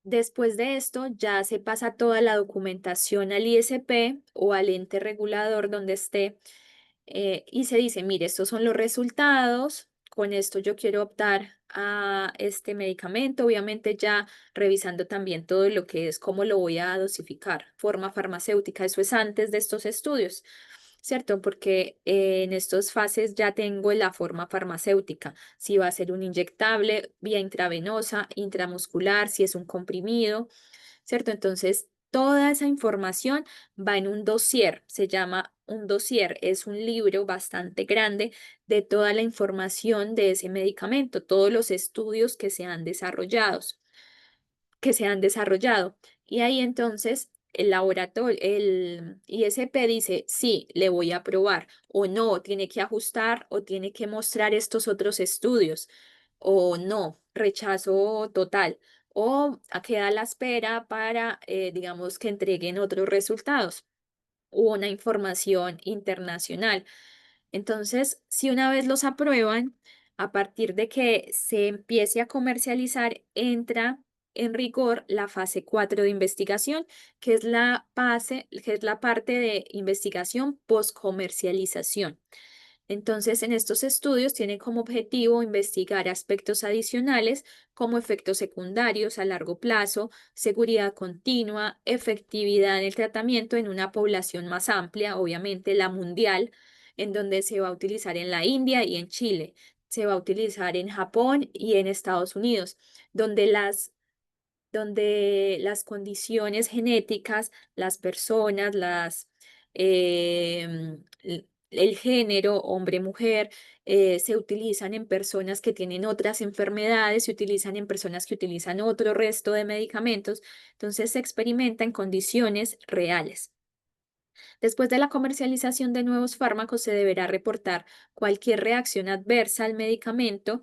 después de esto ya se pasa toda la documentación al ISP o al ente regulador donde esté, y se dice, mire, estos son los resultados, con esto yo quiero optar a este medicamento, obviamente ya revisando también todo lo que es cómo lo voy a dosificar, forma farmacéutica, eso es antes de estos estudios. ¿Cierto? Porque en estas fases ya tengo la forma farmacéutica, si va a ser un inyectable, vía intravenosa, intramuscular, si es un comprimido, ¿cierto? Entonces, toda esa información va en un dossier, se llama un dossier, es un libro bastante grande de toda la información de ese medicamento, todos los estudios que se han desarrollado. Y ahí entonces el laboratorio, el ISP dice, sí, le voy a aprobar, o no, tiene que ajustar o tiene que mostrar estos otros estudios, o no, rechazo total, o queda a la espera para, digamos, que entreguen otros resultados u una información internacional. Entonces, si una vez los aprueban, a partir de que se empiece a comercializar, entra en rigor la fase 4 de investigación, que es la parte de investigación post-comercialización. Entonces, en estos estudios tiene como objetivo investigar aspectos adicionales como efectos secundarios a largo plazo, seguridad continua, efectividad en el tratamiento en una población más amplia, obviamente la mundial, en donde se va a utilizar en la India y en Chile, se va a utilizar en Japón y en Estados Unidos, donde las condiciones genéticas, las personas, el género, hombre-mujer, se utilizan en personas que tienen otras enfermedades, se utilizan en personas que utilizan otro resto de medicamentos, entonces se experimenta en condiciones reales. Después de la comercialización de nuevos fármacos, se deberá reportar cualquier reacción adversa al medicamento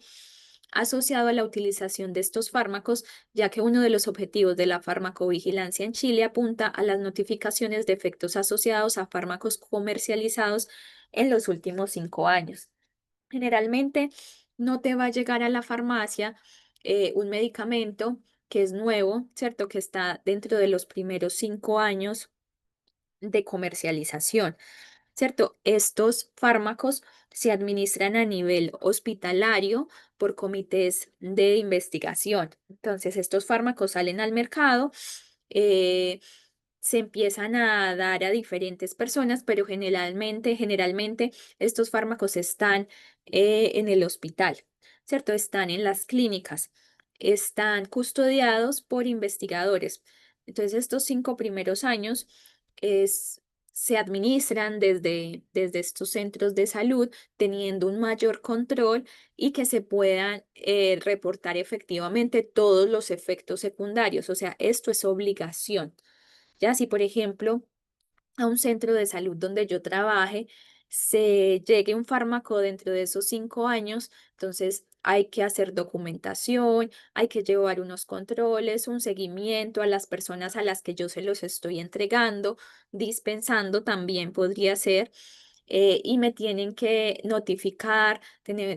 asociado a la utilización de estos fármacos, ya que uno de los objetivos de la farmacovigilancia en Chile apunta a las notificaciones de efectos asociados a fármacos comercializados en los últimos 5 años. Generalmente no te va a llegar a la farmacia un medicamento que es nuevo, ¿cierto? Que está dentro de los primeros 5 años de comercialización, ¿cierto? Estos fármacos se administran a nivel hospitalario por comités de investigación. Entonces, estos fármacos salen al mercado, eh, se empiezan a dar a diferentes personas, pero generalmente estos fármacos están en el hospital, ¿cierto? Están en las clínicas, están custodiados por investigadores. Entonces, estos 5 primeros años es, se administran desde estos centros de salud, teniendo un mayor control y que se puedan reportar efectivamente todos los efectos secundarios. O sea, esto es obligación. Ya si, por ejemplo, a un centro de salud donde yo trabaje, se llegue un fármaco dentro de esos 5 años, entonces hay que hacer documentación, hay que llevar unos controles, un seguimiento a las personas a las que yo se los estoy entregando, dispensando también podría ser, y me tienen que notificar,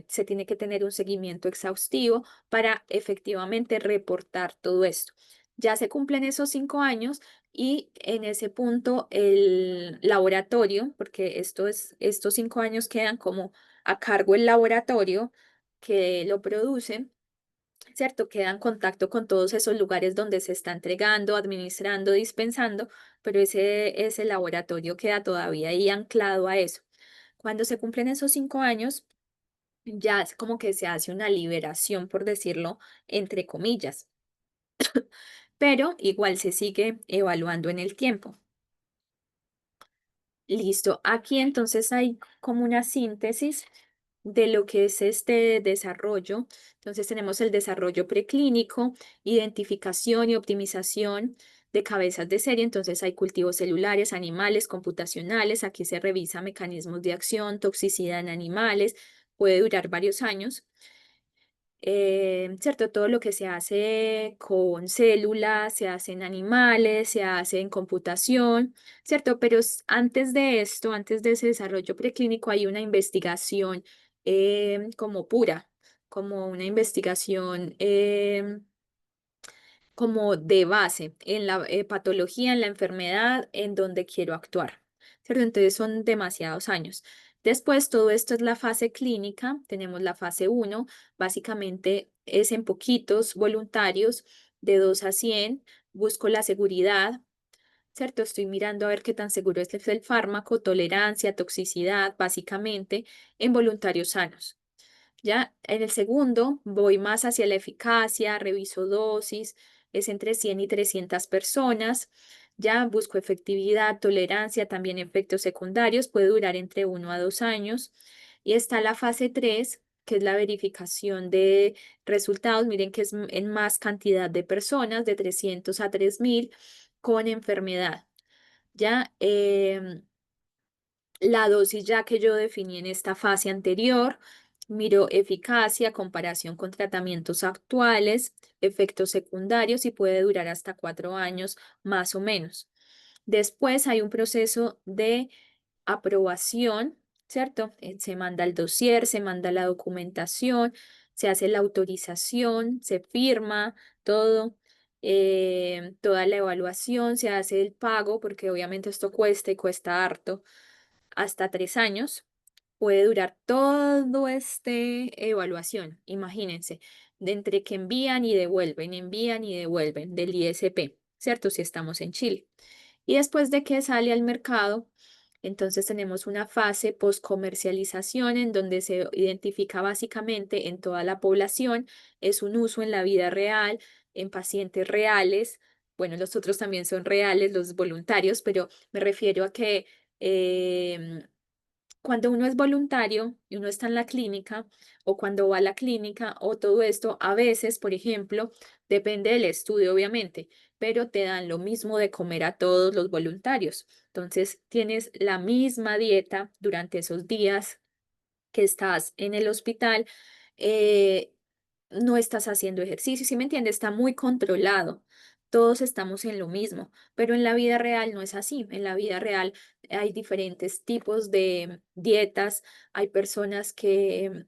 se tiene que tener un seguimiento exhaustivo para efectivamente reportar todo esto. Ya se cumplen esos 5 años y en ese punto el laboratorio, porque estos 5 años quedan como a cargo el laboratorio que lo produce, ¿cierto? Queda en contacto con todos esos lugares donde se está entregando, administrando, dispensando, pero ese laboratorio queda todavía ahí anclado a eso. Cuando se cumplen esos 5 años, ya es como que se hace una liberación, por decirlo, entre comillas, pero igual se sigue evaluando en el tiempo. Listo. Aquí entonces hay como una síntesis de lo que es este desarrollo. Entonces tenemos el desarrollo preclínico, identificación y optimización de cabezas de serie. Entonces hay cultivos celulares, animales, computacionales. Aquí se revisa mecanismos de acción, toxicidad en animales. Puede durar varios años. ¿cierto? Todo lo que se hace con células, se hace en animales, se hace en computación, ¿cierto? Pero antes de esto, antes de ese desarrollo preclínico, hay una investigación como pura, como una investigación como de base en la patología, en la enfermedad, en donde quiero actuar, ¿cierto? Entonces son demasiados años. Después, todo esto es la fase clínica, tenemos la fase uno, básicamente es en poquitos voluntarios, de 2 a 100, busco la seguridad, ¿cierto? Estoy mirando a ver qué tan seguro es el fármaco, tolerancia, toxicidad, básicamente, en voluntarios sanos. Ya en el segundo voy más hacia la eficacia, reviso dosis, es entre 100 y 300 personas. Ya busco efectividad, tolerancia, también efectos secundarios, puede durar entre 1 a 2 años. Y está la fase 3, que es la verificación de resultados. Miren que es en más cantidad de personas, de 300 a 3000 con enfermedad. Ya la dosis ya que yo definí en esta fase anterior, miro eficacia, comparación con tratamientos actuales, efectos secundarios y puede durar hasta 4 años más o menos. Después hay un proceso de aprobación, ¿cierto? Se manda el dossier, se manda la documentación, se hace la autorización, se firma todo, toda la evaluación, se hace el pago, porque obviamente esto cuesta y cuesta harto hasta 3 años. Puede durar todo este evaluación, imagínense, de entre que envían y devuelven del ISP, ¿cierto? Si estamos en Chile. Y después de que sale al mercado, entonces tenemos una fase post-comercialización en donde se identifica básicamente en toda la población, es un uso en la vida real, en pacientes reales. Bueno, los otros también son reales, los voluntarios, pero me refiero a que em, cuando uno es voluntario y uno está en la clínica o cuando va a la clínica o todo esto, a veces, por ejemplo, depende del estudio, obviamente, pero te dan lo mismo de comer a todos los voluntarios. Entonces, tienes la misma dieta durante esos días que estás en el hospital, eh, no estás haciendo ejercicio, ¿sí me entiendes? Está muy controlado. Todos estamos en lo mismo, pero en la vida real no es así. En la vida real hay diferentes tipos de dietas. Hay personas que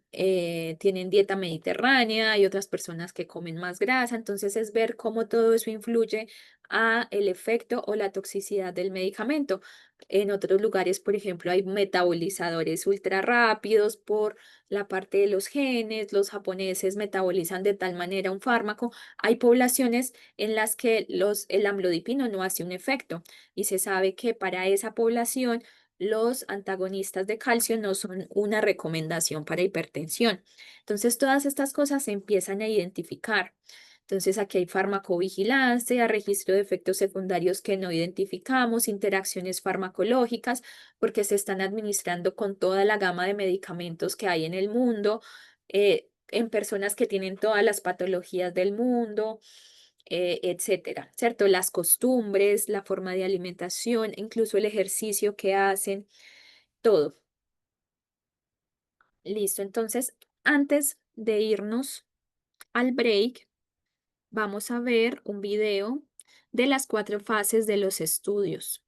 tienen dieta mediterránea, hay otras personas que comen más grasa. Entonces es ver cómo todo eso influye a el efecto o la toxicidad del medicamento. En otros lugares, por ejemplo, hay metabolizadores ultra rápidos por la parte de los genes, los japoneses metabolizan de tal manera un fármaco. Hay poblaciones en las que el amlodipino no hace un efecto y se sabe que para esa población los antagonistas de calcio no son una recomendación para hipertensión. Entonces, todas estas cosas se empiezan a identificar. Entonces, aquí hay farmacovigilancia, registro de efectos secundarios que no identificamos, interacciones farmacológicas, porque se están administrando con toda la gama de medicamentos que hay en el mundo, en personas que tienen todas las patologías del mundo, etcétera, ¿cierto? Las costumbres, la forma de alimentación, incluso el ejercicio que hacen, todo. Listo. Entonces, antes de irnos al break, vamos a ver un video de las 4 fases de los estudios.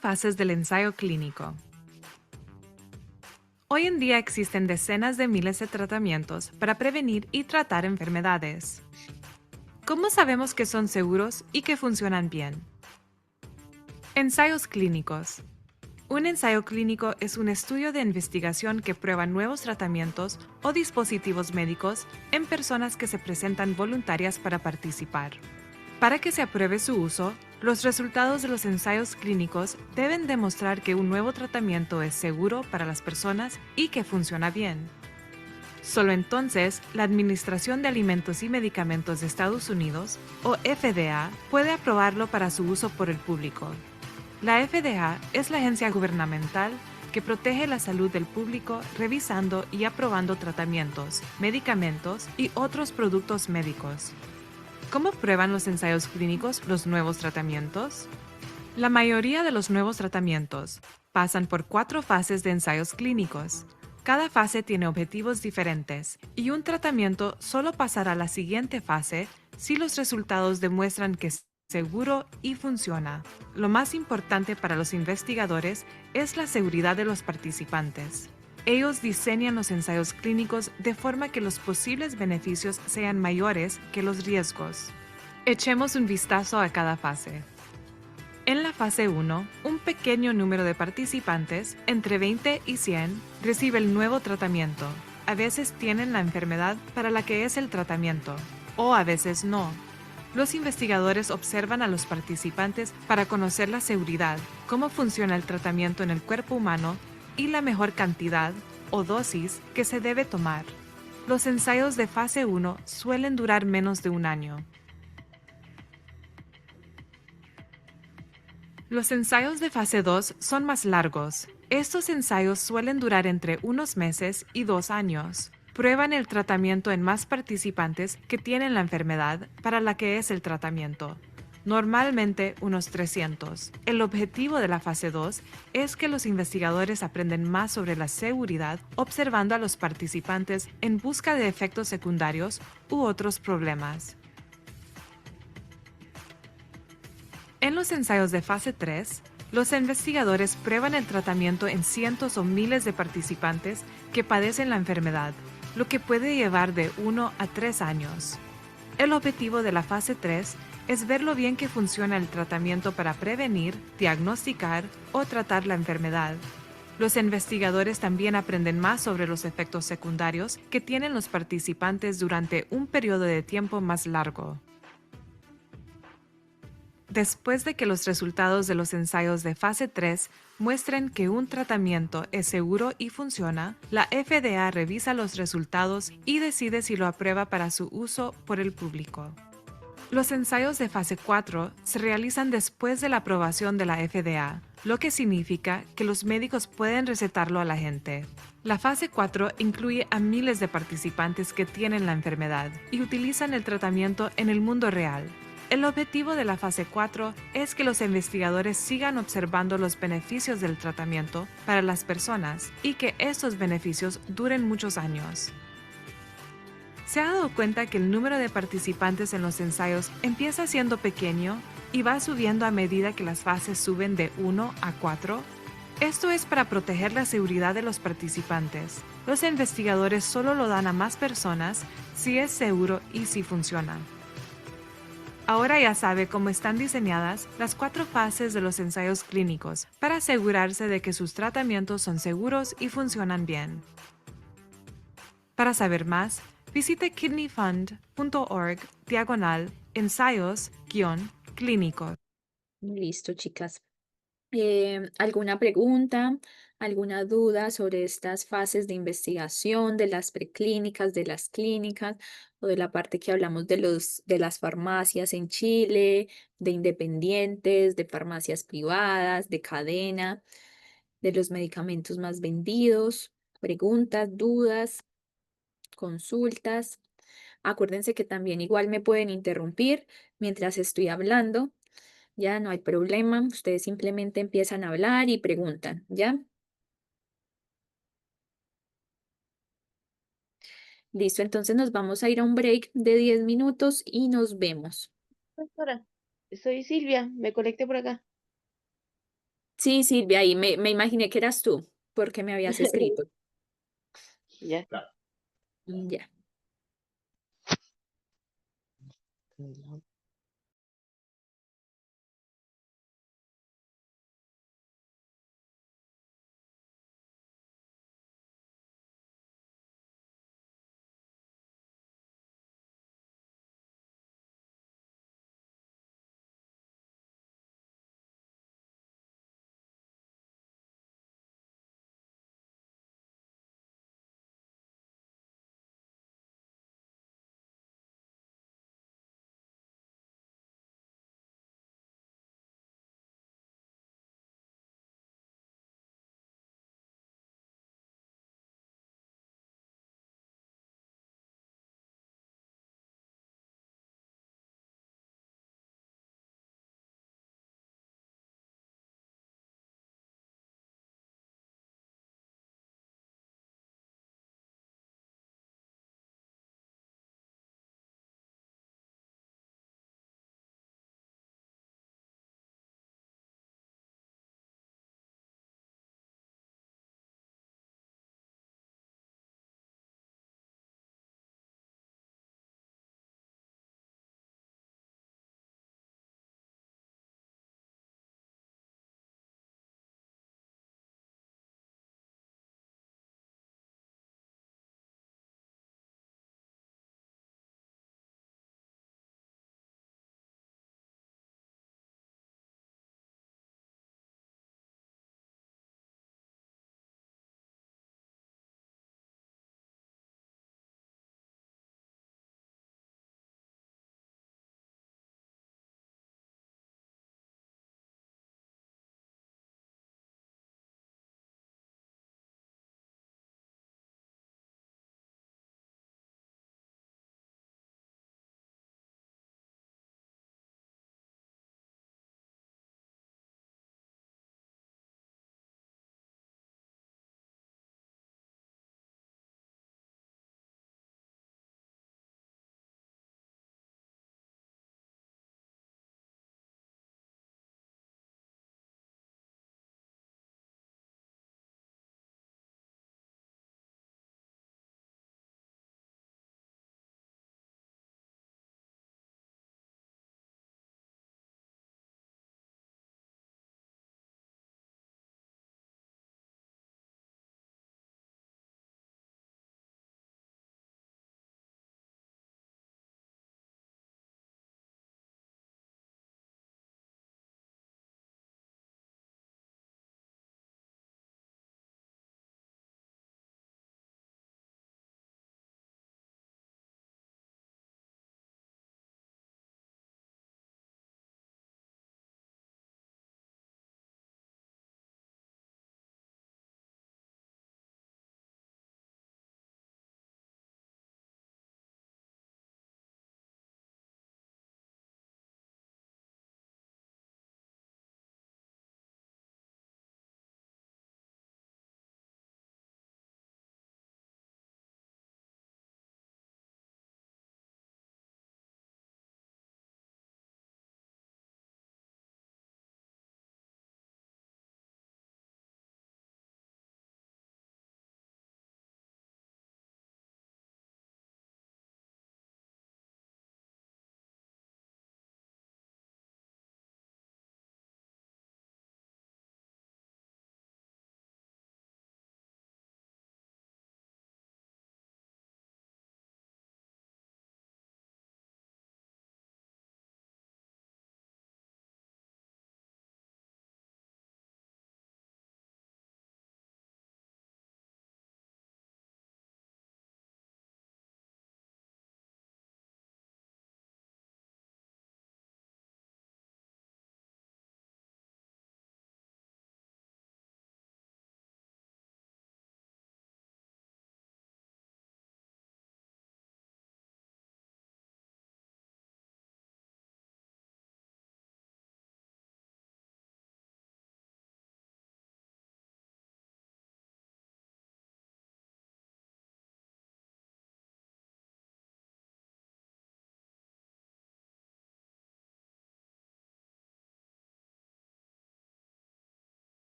Fases del ensayo clínico. Hoy en día existen decenas de miles de tratamientos para prevenir y tratar enfermedades. ¿Cómo sabemos que son seguros y que funcionan bien? Ensayos clínicos. Un ensayo clínico es un estudio de investigación que prueba nuevos tratamientos o dispositivos médicos en personas que se presentan voluntarias para participar. Para que se apruebe su uso, los resultados de los ensayos clínicos deben demostrar que un nuevo tratamiento es seguro para las personas y que funciona bien. Solo entonces, la Administración de Alimentos y Medicamentos de Estados Unidos, o FDA, puede aprobarlo para su uso por el público. La FDA es la agencia gubernamental que protege la salud del público revisando y aprobando tratamientos, medicamentos y otros productos médicos. ¿Cómo prueban los ensayos clínicos los nuevos tratamientos? La mayoría de los nuevos tratamientos pasan por 4 fases de ensayos clínicos. Cada fase tiene objetivos diferentes y un tratamiento solo pasará a la siguiente fase si los resultados demuestran que es seguro y funciona. Lo más importante para los investigadores es la seguridad de los participantes. Ellos diseñan los ensayos clínicos de forma que los posibles beneficios sean mayores que los riesgos. Echemos un vistazo a cada fase. En la fase 1, un pequeño número de participantes, entre 20 y 100, recibe el nuevo tratamiento. A veces tienen la enfermedad para la que es el tratamiento, o a veces no. Los investigadores observan a los participantes para conocer la seguridad, cómo funciona el tratamiento en el cuerpo humano y la mejor cantidad o dosis que se debe tomar. Los ensayos de fase 1 suelen durar menos de un año. Los ensayos de fase 2 son más largos. Estos ensayos suelen durar entre unos meses y 2 años. Prueban el tratamiento en más participantes que tienen la enfermedad para la que es el tratamiento, normalmente unos 300. El objetivo de la fase 2 es que los investigadores aprenden más sobre la seguridad observando a los participantes en busca de efectos secundarios u otros problemas. En los ensayos de fase 3, los investigadores prueban el tratamiento en cientos o miles de participantes que padecen la enfermedad, lo que puede llevar de 1 a 3 años. El objetivo de la fase 3 es ver lo bien que funciona el tratamiento para prevenir, diagnosticar o tratar la enfermedad. Los investigadores también aprenden más sobre los efectos secundarios que tienen los participantes durante un periodo de tiempo más largo. Después de que los resultados de los ensayos de fase 3 muestren que un tratamiento es seguro y funciona, la FDA revisa los resultados y decide si lo aprueba para su uso por el público. Los ensayos de fase 4 se realizan después de la aprobación de la FDA, lo que significa que los médicos pueden recetarlo a la gente. La fase 4 incluye a miles de participantes que tienen la enfermedad y utilizan el tratamiento en el mundo real. El objetivo de la fase 4 es que los investigadores sigan observando los beneficios del tratamiento para las personas y que estos beneficios duren muchos años. ¿Se ha dado cuenta que el número de participantes en los ensayos empieza siendo pequeño y va subiendo a medida que las fases suben de 1 a 4? Esto es para proteger la seguridad de los participantes. Los investigadores solo lo dan a más personas si es seguro y si funciona. Ahora ya sabe cómo están diseñadas las 4 fases de los ensayos clínicos para asegurarse de que sus tratamientos son seguros y funcionan bien. Para saber más, visite kidneyfund.org/ensayos-clínicos. Listo, chicas. ¿Alguna pregunta, alguna duda sobre estas fases de investigación, de las preclínicas, de las clínicas, o de la parte que hablamos de de las farmacias en Chile, de independientes, de farmacias privadas, de cadena, de los medicamentos más vendidos? Preguntas, dudas, consultas. Acuérdense que también igual me pueden interrumpir mientras estoy hablando. Ya no hay problema, ustedes simplemente empiezan a hablar y preguntan, ¿ya? Listo, entonces nos vamos a ir a un break de 10 minutos y nos vemos. Doctora, soy Silvia, me conecté por acá. Sí, Silvia, ahí me imaginé que eras tú, porque me habías escrito. Ya. Ya.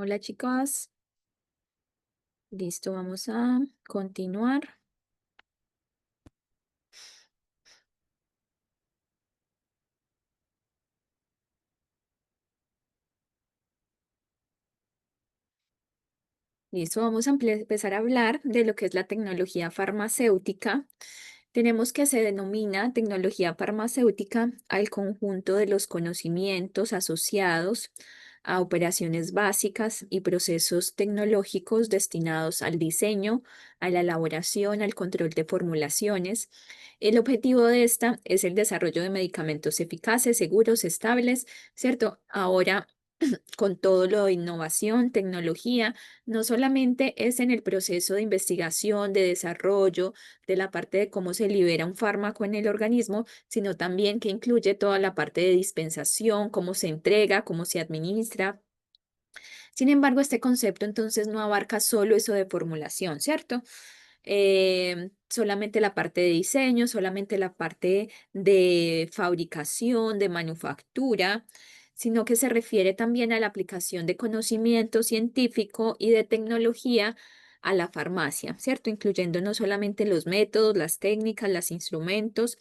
Hola chicas, listo, vamos a continuar. Listo, vamos a empezar a hablar de lo que es la tecnología farmacéutica. Tenemos que se denomina tecnología farmacéutica al conjunto de los conocimientos asociados a operaciones básicas y procesos tecnológicos destinados al diseño, a la elaboración, al control de formulaciones. El objetivo de esta es el desarrollo de medicamentos eficaces, seguros, estables, ¿cierto? Ahora, con todo lo de innovación, tecnología, no solamente es en el proceso de investigación, de desarrollo, de la parte de cómo se libera un fármaco en el organismo, sino también que incluye toda la parte de dispensación, cómo se entrega, cómo se administra. Sin embargo, este concepto entonces no abarca solo eso de formulación, ¿cierto? Solamente la parte de diseño, solamente la parte de fabricación, de manufactura, sino que se refiere también a la aplicación de conocimiento científico y de tecnología a la farmacia, ¿cierto? Incluyendo no solamente los métodos, las técnicas, los instrumentos,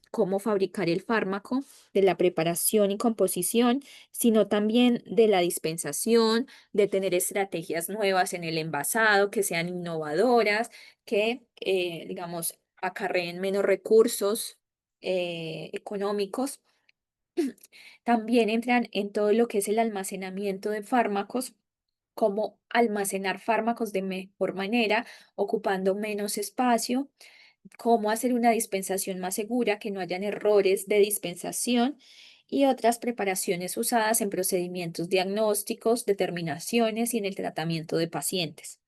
cómo fabricar el fármaco, de la preparación y composición, sino también de la dispensación, de tener estrategias nuevas en el envasado, que sean innovadoras, que, digamos, acarreen menos recursos económicos. También entran en todo lo que es el almacenamiento de fármacos, cómo almacenar fármacos de mejor manera, ocupando menos espacio, cómo hacer una dispensación más segura, que no hayan errores de dispensación y otras preparaciones usadas en procedimientos diagnósticos, determinaciones y en el tratamiento de pacientes.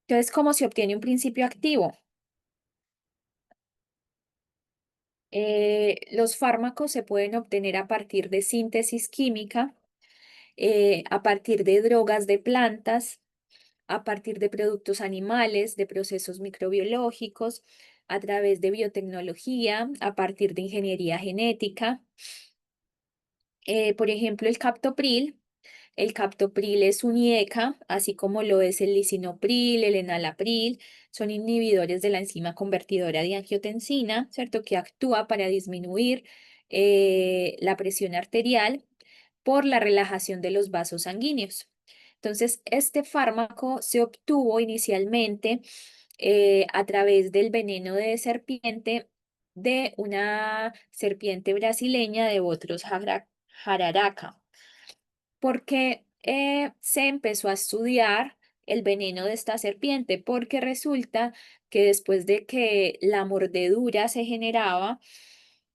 Entonces, ¿cómo se obtiene un principio activo? Los fármacos se pueden obtener a partir de síntesis química, a partir de drogas de plantas, a partir de productos animales, de procesos microbiológicos, a través de biotecnología, a partir de ingeniería genética. Por ejemplo, el captopril. El captopril es un IECA, así como lo es el lisinopril, el enalapril, son inhibidores de la enzima convertidora de angiotensina, ¿cierto? Que actúa para disminuir la presión arterial por la relajación de los vasos sanguíneos. Entonces, este fármaco se obtuvo inicialmente a través del veneno de serpiente de una serpiente brasileña de Botros jararaca, porque se empezó a estudiar el veneno de esta serpiente, porque resulta que después de que la mordedura se generaba,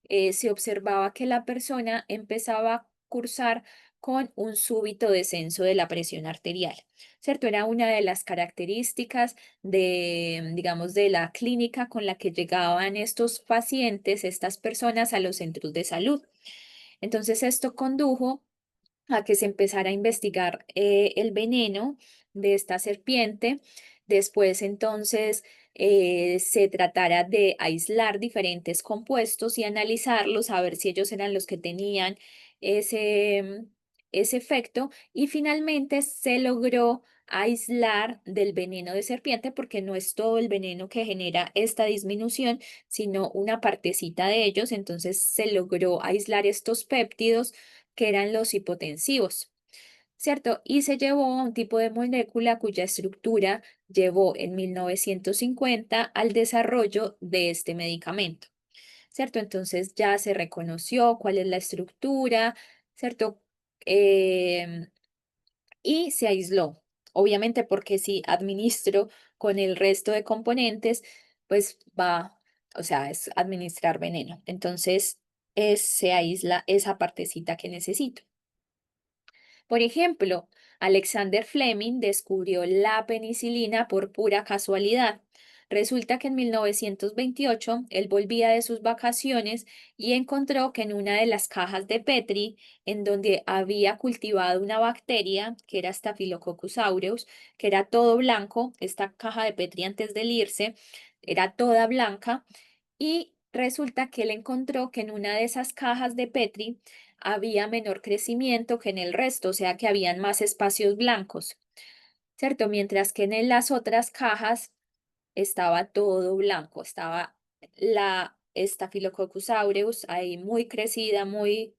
se observaba que la persona empezaba a cursar con un súbito descenso de la presión arterial, ¿cierto? Era una de las características de, digamos, de la clínica con la que llegaban estos pacientes, estas personas a los centros de salud. Entonces, esto condujo a que se empezara a investigar el veneno de esta serpiente. Después, entonces, se tratara de aislar diferentes compuestos y analizarlos, a ver si ellos eran los que tenían ese efecto. Y finalmente se logró aislar del veneno de serpiente, porque no es todo el veneno que genera esta disminución, sino una partecita de ellos. Entonces se logró aislar estos péptidos que eran los hipotensivos, ¿cierto? Y se llevó a un tipo de molécula cuya estructura llevó en 1950 al desarrollo de este medicamento, ¿cierto? Entonces ya se reconoció cuál es la estructura, ¿cierto? Em, y se aisló, obviamente porque si administro con el resto de componentes, pues va, o sea, es administrar veneno. Entonces se aísla esa partecita que necesito. Por ejemplo, Alexander Fleming descubrió la penicilina por pura casualidad. Resulta que en 1928 él volvía de sus vacaciones y encontró que en una de las cajas de Petri, en donde había cultivado una bacteria, que era Staphylococcus aureus, que era todo blanco, esta caja de Petri antes de irse era toda blanca, y resulta que él encontró que en una de esas cajas de Petri había menor crecimiento que en el resto, o sea que habían más espacios blancos, ¿cierto? Mientras que en las otras cajas estaba todo blanco, estaba la Staphylococcus aureus ahí muy crecida, muy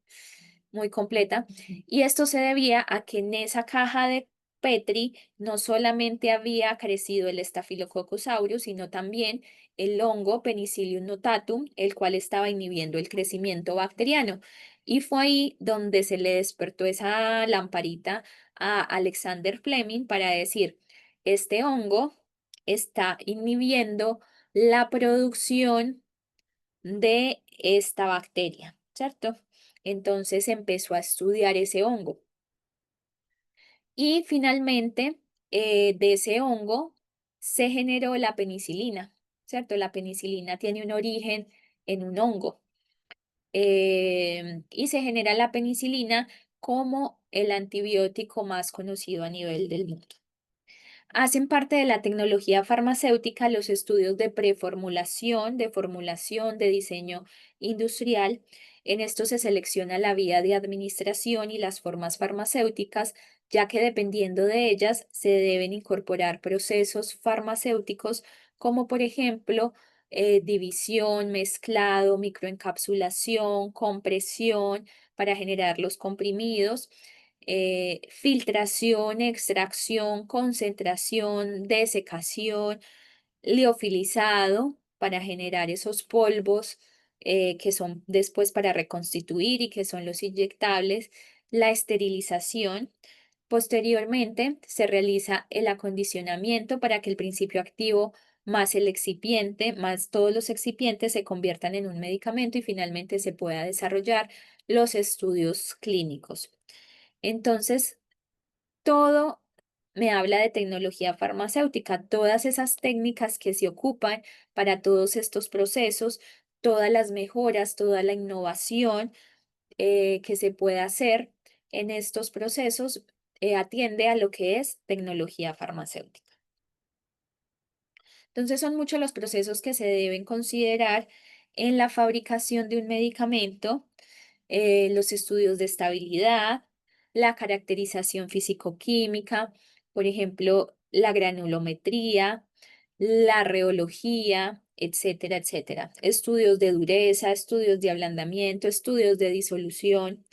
completa. Y esto se debía a que en esa caja de Petri no solamente había crecido el Staphylococcus aureus, sino también el hongo Penicillium notatum, el cual estaba inhibiendo el crecimiento bacteriano. Y fue ahí donde se le despertó esa lamparita a Alexander Fleming para decir, este hongo está inhibiendo la producción de esta bacteria, ¿cierto? Entonces empezó a estudiar ese hongo y finalmente de ese hongo se generó la penicilina, ¿cierto? La penicilina tiene un origen en un hongo y se genera la penicilina como el antibiótico más conocido a nivel del mundo. Hacen parte de la tecnología farmacéutica los estudios de preformulación, de formulación, de diseño industrial. En esto se selecciona la vía de administración y las formas farmacéuticas, ya que dependiendo de ellas se deben incorporar procesos farmacéuticos como por ejemplo división, mezclado, microencapsulación, compresión para generar los comprimidos, filtración, extracción, concentración, desecación, liofilizado para generar esos polvos que son después para reconstituir y que son los inyectables, la esterilización. Posteriormente se realiza el acondicionamiento para que el principio activo más el excipiente, más todos los excipientes se conviertan en un medicamento y finalmente se pueda desarrollar los estudios clínicos. Entonces, todo me habla de tecnología farmacéutica, todas esas técnicas que se ocupan para todos estos procesos, todas las mejoras, toda la innovación que se puede hacer en estos procesos, atiende a lo que es tecnología farmacéutica. Entonces, son muchos los procesos que se deben considerar en la fabricación de un medicamento, los estudios de estabilidad, la caracterización físico-química, por ejemplo, la granulometría, la reología, etcétera, etcétera. Estudios de dureza, estudios de ablandamiento, estudios de disolución.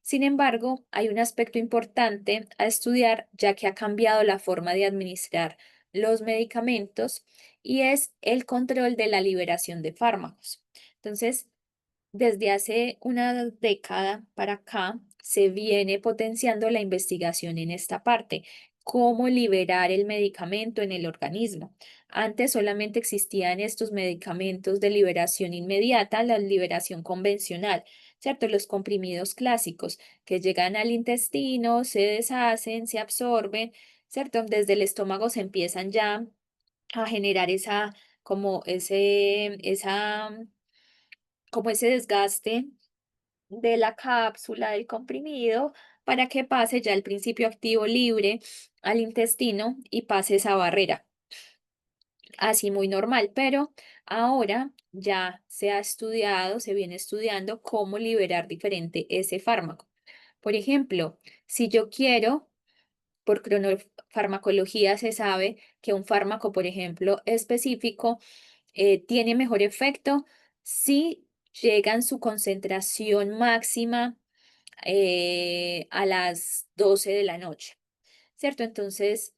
Sin embargo, hay un aspecto importante a estudiar ya que ha cambiado la forma de administrar los medicamentos y es el control de la liberación de fármacos. Entonces, desde hace una década para acá se viene potenciando la investigación en esta parte, cómo liberar el medicamento en el organismo. Antes solamente existían estos medicamentos de liberación inmediata, la liberación convencional, ¿cierto? Los comprimidos clásicos que llegan al intestino, se deshacen, se absorben, ¿cierto? Desde el estómago se empiezan ya a generar esa como ese desgaste de la cápsula del comprimido para que pase ya el principio activo libre al intestino y pase esa barrera. Así muy normal, pero ahora ya se ha estudiado, se viene estudiando cómo liberar diferente ese fármaco. Por ejemplo, si yo quiero, por cronofarmacología se sabe que un fármaco, por ejemplo, específico, tiene mejor efecto si llega en su concentración máxima a las 12 de la noche, ¿cierto? Entonces,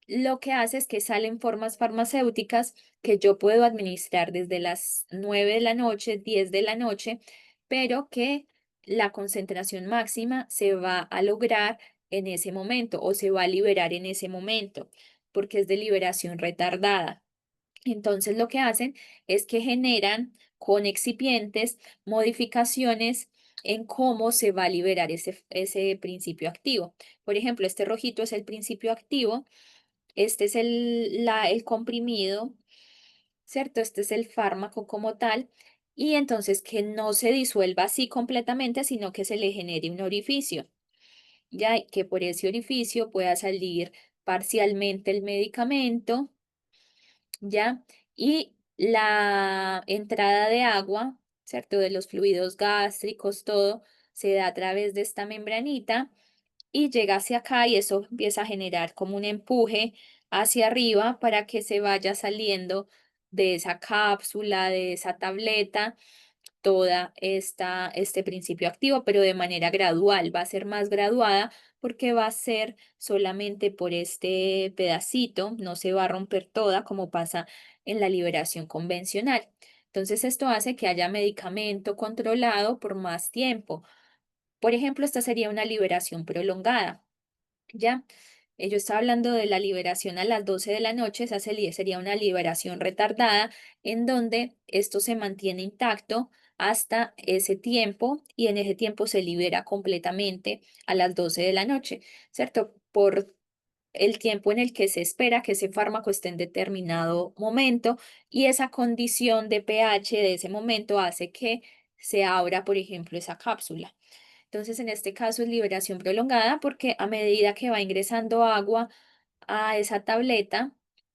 lo que hace es que salen formas farmacéuticas que yo puedo administrar desde las 9 de la noche, 10 de la noche, pero que la concentración máxima se va a lograr en ese momento o se va a liberar en ese momento, porque es de liberación retardada. Entonces lo que hacen es que generan con excipientes modificaciones en cómo se va a liberar ese principio activo. Por ejemplo, este rojito es el principio activo, este es el comprimido, ¿cierto? Este es el fármaco como tal. Y entonces que no se disuelva así completamente, sino que se le genere un orificio, ya y que por ese orificio pueda salir parcialmente el medicamento, ¿ya? Y la entrada de agua, ¿cierto? De los fluidos gástricos, todo, se da a través de esta membranita y llega hacia acá y eso empieza a generar como un empuje hacia arriba para que se vaya saliendo de esa cápsula, de esa tableta, toda este principio activo, pero de manera gradual, va a ser más graduada porque va a ser solamente por este pedacito, no se va a romper toda como pasa en la liberación convencional. Entonces esto hace que haya medicamento controlado por más tiempo. Por ejemplo, esta sería una liberación prolongada. ¿Ya? Yo estaba hablando de la liberación a las 12 de la noche, esa sería una liberación retardada en donde esto se mantiene intacto hasta ese tiempo y en ese tiempo se libera completamente a las 12 de la noche, ¿cierto? Por el tiempo en el que se espera que ese fármaco esté en determinado momento y esa condición de pH de ese momento hace que se abra, por ejemplo, esa cápsula. Entonces, en este caso es liberación prolongada porque a medida que va ingresando agua a esa tableta,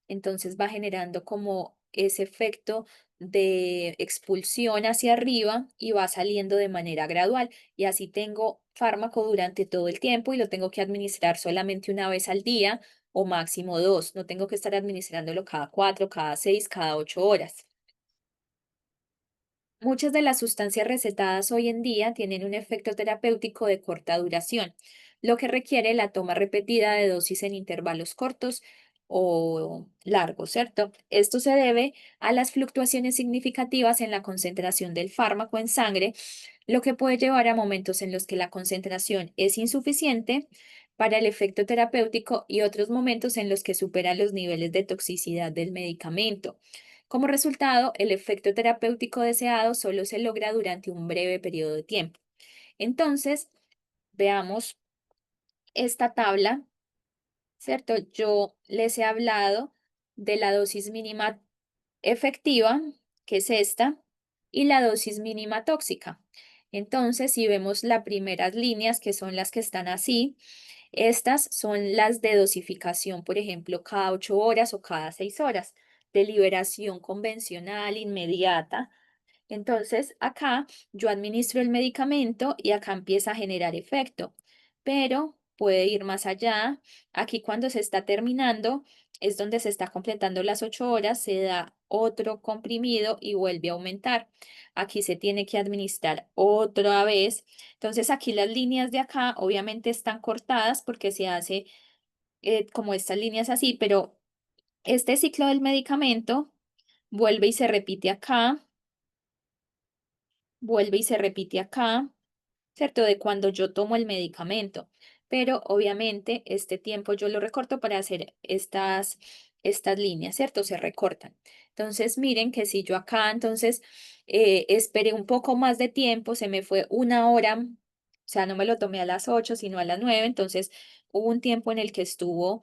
entonces va generando como ese efecto de expulsión hacia arriba y va saliendo de manera gradual. Y así tengo fármaco durante todo el tiempo y lo tengo que administrar solamente una vez al día o máximo dos. No tengo que estar administrándolo cada 4, cada 6, cada 8 horas. Muchas de las sustancias recetadas hoy en día tienen un efecto terapéutico de corta duración, lo que requiere la toma repetida de dosis en intervalos cortos o largos, ¿cierto? Esto se debe a las fluctuaciones significativas en la concentración del fármaco en sangre, lo que puede llevar a momentos en los que la concentración es insuficiente para el efecto terapéutico y otros momentos en los que supera los niveles de toxicidad del medicamento. Como resultado, el efecto terapéutico deseado solo se logra durante un breve periodo de tiempo. Entonces, veamos esta tabla, ¿cierto? Yo les he hablado de la dosis mínima efectiva, que es esta, y la dosis mínima tóxica. Entonces, si vemos las primeras líneas, que son las que están así, estas son las de dosificación, por ejemplo, cada 8 horas o cada 6 horas, de liberación convencional inmediata. Entonces, acá yo administro el medicamento y acá empieza a generar efecto, pero puede ir más allá. Aquí cuando se está terminando es donde se está completando las 8 horas, se da otro comprimido y vuelve a aumentar. Aquí se tiene que administrar otra vez. Entonces, aquí las líneas de acá obviamente están cortadas porque se hace como estas líneas así, pero este ciclo del medicamento vuelve y se repite acá, vuelve y se repite acá, ¿cierto? De cuando yo tomo el medicamento. Pero obviamente este tiempo yo lo recorto para hacer estas líneas, ¿cierto? Se recortan. Entonces, miren que si yo acá, entonces, esperé un poco más de tiempo, se me fue una hora, o sea, no me lo tomé a las 8 sino a las 9, entonces hubo un tiempo en el que estuvo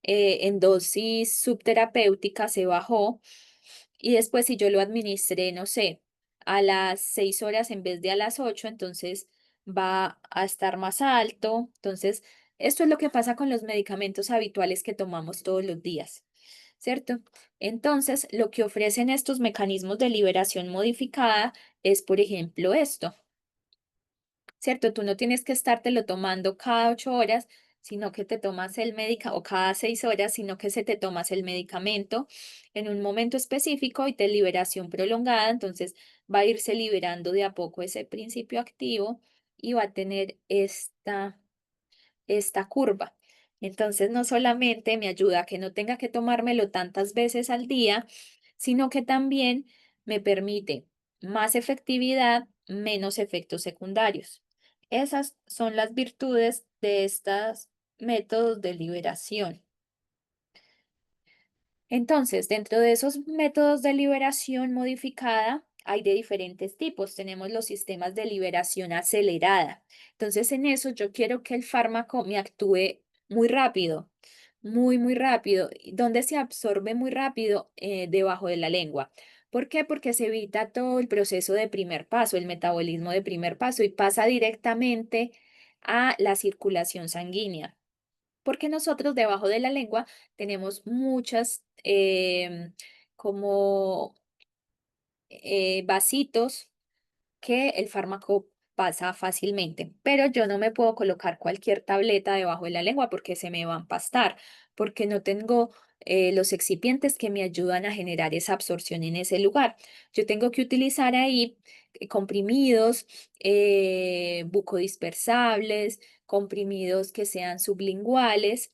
en dosis subterapéutica, se bajó, y después si yo lo administré, no sé, a las 6 horas en vez de a las 8, entonces va a estar más alto. Entonces, esto es lo que pasa con los medicamentos habituales que tomamos todos los días, ¿cierto? Entonces, lo que ofrecen estos mecanismos de liberación modificada es, por ejemplo, esto. ¿Cierto? Tú no tienes que estártelo tomando cada 8 horas, sino que te tomas el medicamento, o cada 6 horas, sino que se te tomas el medicamento en un momento específico y de liberación prolongada. Entonces va a irse liberando de a poco ese principio activo y va a tener esta curva. Entonces, no solamente me ayuda a que no tenga que tomármelo tantas veces al día, sino que también me permite más efectividad, menos efectos secundarios. Esas son las virtudes de estos métodos de liberación. Entonces, dentro de esos métodos de liberación modificada, hay de diferentes tipos. Tenemos los sistemas de liberación acelerada. Entonces, en eso yo quiero que el fármaco me actúe muy rápido, muy rápido, donde se absorbe muy rápido debajo de la lengua. ¿Por qué? Porque se evita todo el proceso de primer paso, el metabolismo de primer paso y pasa directamente a la circulación sanguínea porque nosotros debajo de la lengua tenemos muchas como vasitos que el fármaco pasa fácilmente, pero yo no me puedo colocar cualquier tableta debajo de la lengua porque se me va a empastar, porque no tengo los excipientes que me ayudan a generar esa absorción en ese lugar. Yo tengo que utilizar ahí comprimidos bucodispersables, comprimidos que sean sublinguales.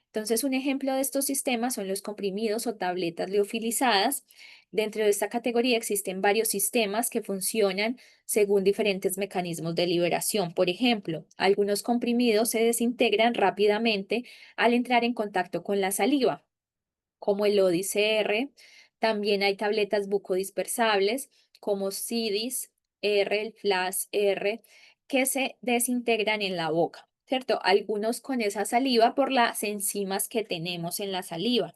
Entonces, un ejemplo de estos sistemas son los comprimidos o tabletas liofilizadas. Dentro de esta categoría existen varios sistemas que funcionan según diferentes mecanismos de liberación. Por ejemplo, algunos comprimidos se desintegran rápidamente al entrar en contacto con la saliva, como el ODICR. También hay tabletas bucodispersables como CIDIS R, el FLAS R, que se desintegran en la boca, ¿cierto? Algunos con esa saliva por las enzimas que tenemos en la saliva.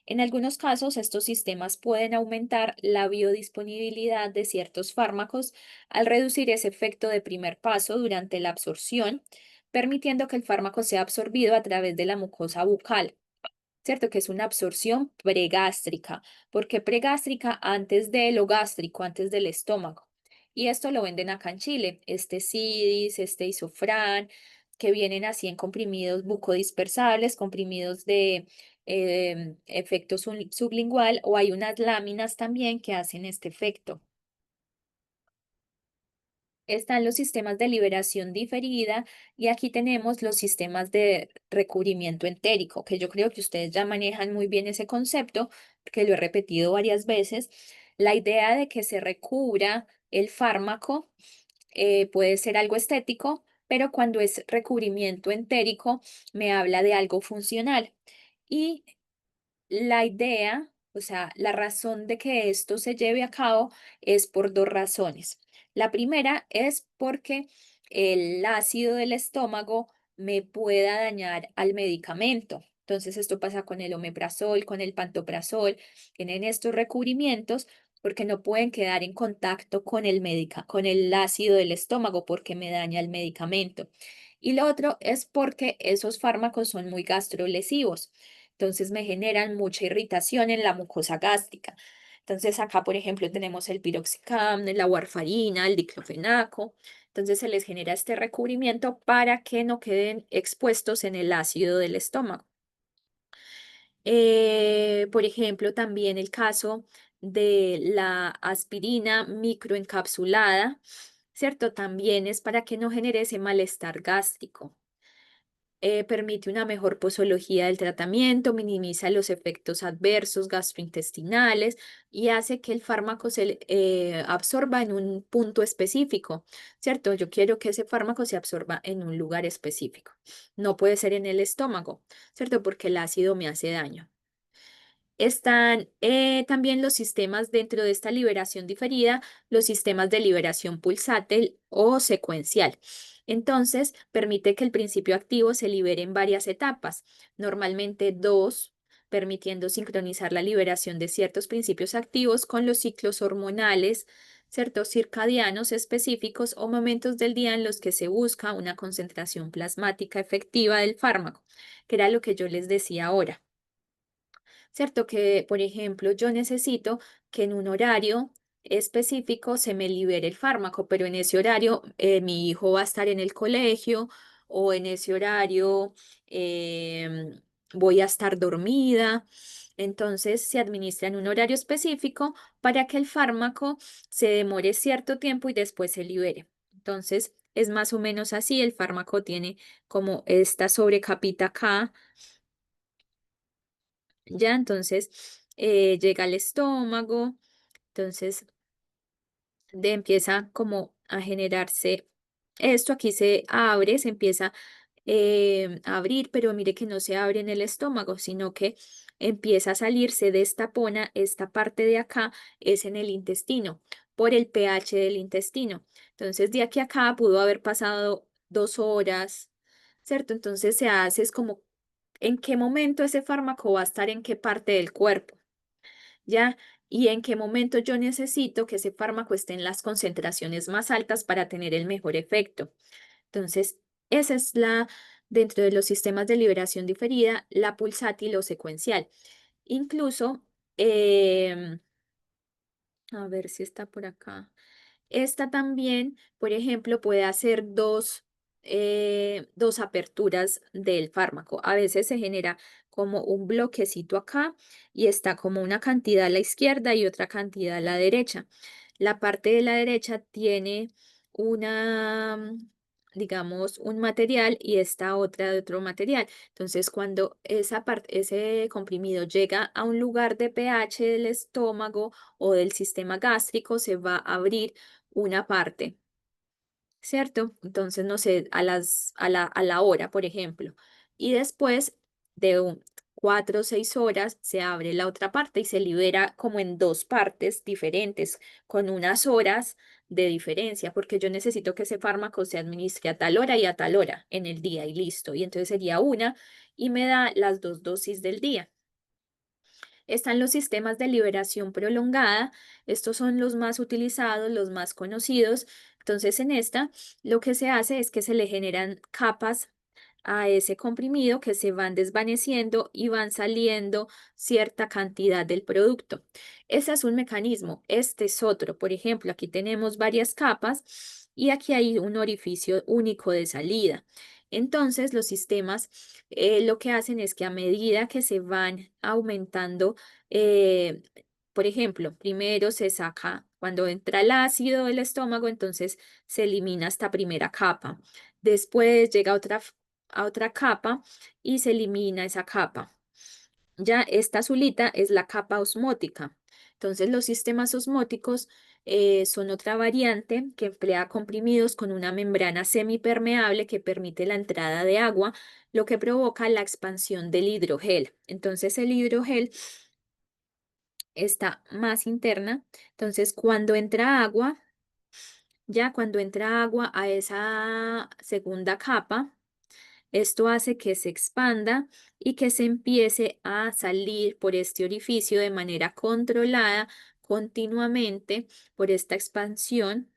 En algunos casos, estos sistemas pueden aumentar la biodisponibilidad de ciertos fármacos al reducir ese efecto de primer paso durante la absorción, permitiendo que el fármaco sea absorbido a través de la mucosa bucal. ¿Cierto? Que es una absorción pregástrica. ¿Por qué pregástrica? Antes de lo gástrico, antes del estómago. Y esto lo venden acá en Chile, este Cidis, este Isofran, que vienen así en comprimidos bucodispersables, comprimidos de efecto sublingual, o hay unas láminas también que hacen este efecto. Están los sistemas de liberación diferida y aquí tenemos los sistemas de recubrimiento entérico, que yo creo que ustedes ya manejan muy bien ese concepto, que lo he repetido varias veces. La idea de que se recubra el fármaco puede ser algo estético, pero cuando es recubrimiento entérico me habla de algo funcional. Y la idea, o sea, la razón de que esto se lleve a cabo es por dos razones. La primera es porque el ácido del estómago me pueda dañar al medicamento. Entonces, esto pasa con el omeprazol, con el pantoprazol, tienen estos recubrimientos porque no pueden quedar en contacto con con el ácido del estómago porque me daña el medicamento. Y lo otro es porque esos fármacos son muy gastrolesivos. Entonces me generan mucha irritación en la mucosa gástrica. Entonces acá, por ejemplo, tenemos el piroxicam, la warfarina, el diclofenaco. Entonces se les genera este recubrimiento para que no queden expuestos en el ácido del estómago. Por ejemplo, también el caso de la aspirina microencapsulada, ¿cierto? También es para que no genere ese malestar gástrico. Permite una mejor posología del tratamiento, minimiza los efectos adversos gastrointestinales y hace que el fármaco absorba en un punto específico, ¿cierto? Yo quiero que ese fármaco se absorba en un lugar específico. No puede ser en el estómago, ¿cierto? Porque el ácido me hace daño. Están también los sistemas dentro de esta liberación diferida, los sistemas de liberación pulsátil o secuencial. Entonces, permite que el principio activo se libere en varias etapas, normalmente dos, permitiendo sincronizar la liberación de ciertos principios activos con los ciclos hormonales, ciertos circadianos específicos o momentos del día en los que se busca una concentración plasmática efectiva del fármaco, que era lo que yo les decía ahora. ¿Cierto? Que, por ejemplo, yo necesito que en un horario específico se me libere el fármaco, pero en ese horario mi hijo va a estar en el colegio o en ese horario voy a estar dormida. Entonces se administra en un horario específico para que el fármaco se demore cierto tiempo y después se libere. Entonces es más o menos así, el fármaco tiene como esta sobrecapita acá. Ya, entonces llega al estómago, entonces empieza como a generarse esto, aquí se abre, se empieza a abrir, pero mire que no se abre en el estómago, sino que empieza a salirse de esta pona, esta parte de acá es en el intestino, por el pH del intestino. Entonces de aquí a acá pudo haber pasado 2 horas, ¿cierto? Entonces se hace, es como en qué momento ese fármaco va a estar en qué parte del cuerpo, ¿ya? Y en qué momento yo necesito que ese fármaco esté en las concentraciones más altas para tener el mejor efecto. Entonces, esa es dentro de los sistemas de liberación diferida, la pulsátil o secuencial. Incluso, a ver si está por acá. Esta también, por ejemplo, puede hacer dos aperturas del fármaco. A veces se genera como un bloquecito acá y está como una cantidad a la izquierda y otra cantidad a la derecha. La parte de la derecha tiene una, digamos, un material y esta otra de otro material. Entonces, cuando ese comprimido llega a un lugar de pH del estómago o del sistema gástrico, se va a abrir una parte, ¿cierto? Entonces, no sé, a la hora, por ejemplo. Y después de 4 o 6 horas se abre la otra parte y se libera como en dos partes diferentes, con unas horas de diferencia, porque yo necesito que ese fármaco se administre a tal hora y a tal hora en el día y listo. Y entonces sería una y me da las 2 dosis del día. Están los sistemas de liberación prolongada. Estos son los más utilizados, los más conocidos. Entonces, en esta, lo que se hace es que se le generan capas a ese comprimido que se van desvaneciendo y van saliendo cierta cantidad del producto. Ese es un mecanismo. Este es otro. Por ejemplo, aquí tenemos varias capas y aquí hay un orificio único de salida. Entonces, los sistemas lo que hacen es que a medida que se van aumentando, eh, por ejemplo, primero se saca, cuando entra el ácido del estómago, entonces se elimina esta primera capa. Después llega a otra capa y se elimina esa capa. Ya esta azulita es la capa osmótica. Entonces, los sistemas osmóticos son otra variante que emplea comprimidos con una membrana semipermeable que permite la entrada de agua, lo que provoca la expansión del hidrogel. Entonces, el hidrogel está más interna. Entonces, cuando entra agua, ya cuando entra agua a esa segunda capa, esto hace que se expanda y que se empiece a salir por este orificio de manera controlada continuamente por esta expansión.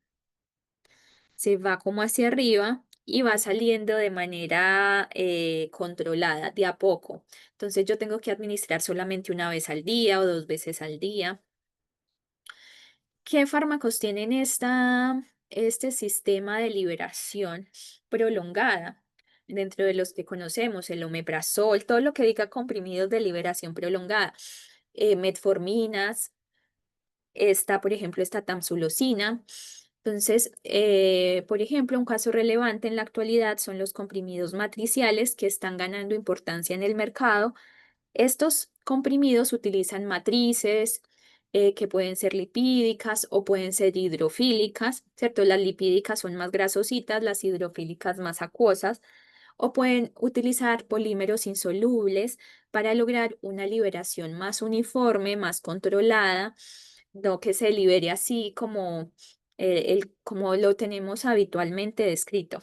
Se va como hacia arriba y va saliendo de manera controlada, de a poco. Entonces yo tengo que administrar solamente una vez al día o 2 veces al día. ¿Qué fármacos tienen este sistema de liberación prolongada? Dentro de los que conocemos, el omeprazol, todo lo que diga comprimidos de liberación prolongada, metforminas, está, por ejemplo, esta tamsulosina. Entonces, por ejemplo, un caso relevante en la actualidad son los comprimidos matriciales que están ganando importancia en el mercado. Estos comprimidos utilizan matrices que pueden ser lipídicas o pueden ser hidrofílicas, ¿cierto? Las lipídicas son más grasositas, las hidrofílicas más acuosas, o pueden utilizar polímeros insolubles para lograr una liberación más uniforme, más controlada, no que se libere así como, como lo tenemos habitualmente descrito,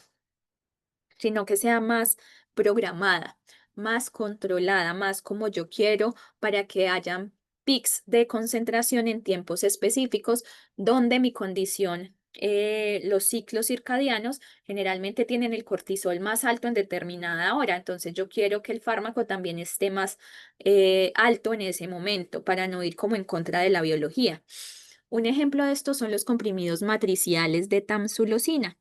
sino que sea más programada, más controlada, más como yo quiero, para que hayan pics de concentración en tiempos específicos donde mi condición, los ciclos circadianos generalmente tienen el cortisol más alto en determinada hora, entonces yo quiero que el fármaco también esté más alto en ese momento para no ir como en contra de la biología. Un ejemplo de esto son los comprimidos matriciales de tamsulosina.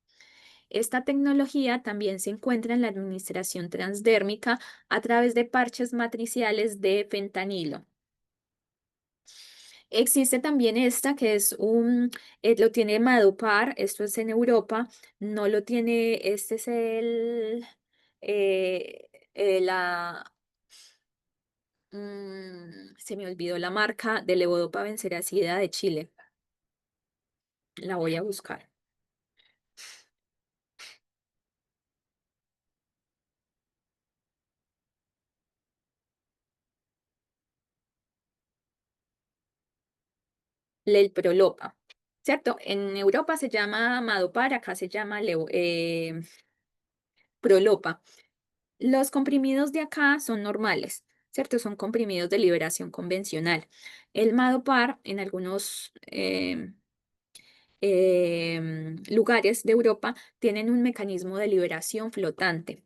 Esta tecnología también se encuentra en la administración transdérmica a través de parches matriciales de fentanilo. Existe también esta que es lo tiene Madopar, esto es en Europa, no lo tiene, este es eh, la, se me olvidó la marca de levodopa benseracida de Chile, la voy a buscar. Lelprolopa, ¿cierto? En Europa se llama Madopar, acá se llama Prolopa. Los comprimidos de acá son normales, ¿cierto? Son comprimidos de liberación convencional. El Madopar en algunos lugares de Europa tienen un mecanismo de liberación flotante.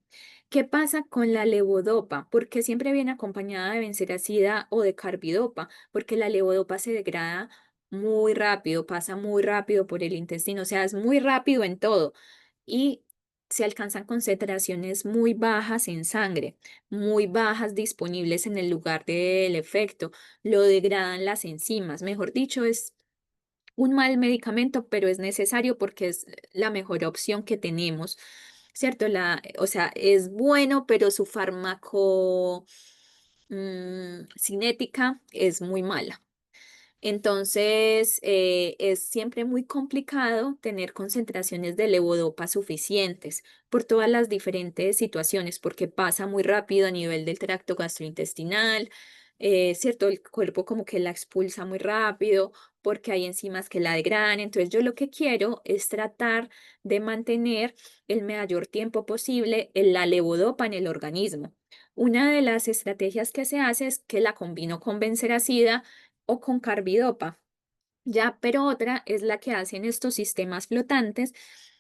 ¿Qué pasa con la levodopa? Porque siempre viene acompañada de benseracida o de carbidopa, porque la levodopa se degrada muy rápido, pasa muy rápido por el intestino, o sea, es muy rápido en todo y se alcanzan concentraciones muy bajas en sangre, muy bajas disponibles en el lugar del efecto, lo degradan las enzimas, mejor dicho, es un mal medicamento, pero es necesario porque es la mejor opción que tenemos, ¿cierto? O sea, es bueno, pero su fármaco cinética es muy mala. Entonces, es siempre muy complicado tener concentraciones de levodopa suficientes por todas las diferentes situaciones, porque pasa muy rápido a nivel del tracto gastrointestinal, ¿cierto? El cuerpo como que la expulsa muy rápido, porque hay enzimas que la degradan. Entonces, yo lo que quiero es tratar de mantener el mayor tiempo posible la levodopa en el organismo. Una de las estrategias que se hace es que la combino con benseracida o con carbidopa. Ya, pero otra es la que hacen estos sistemas flotantes,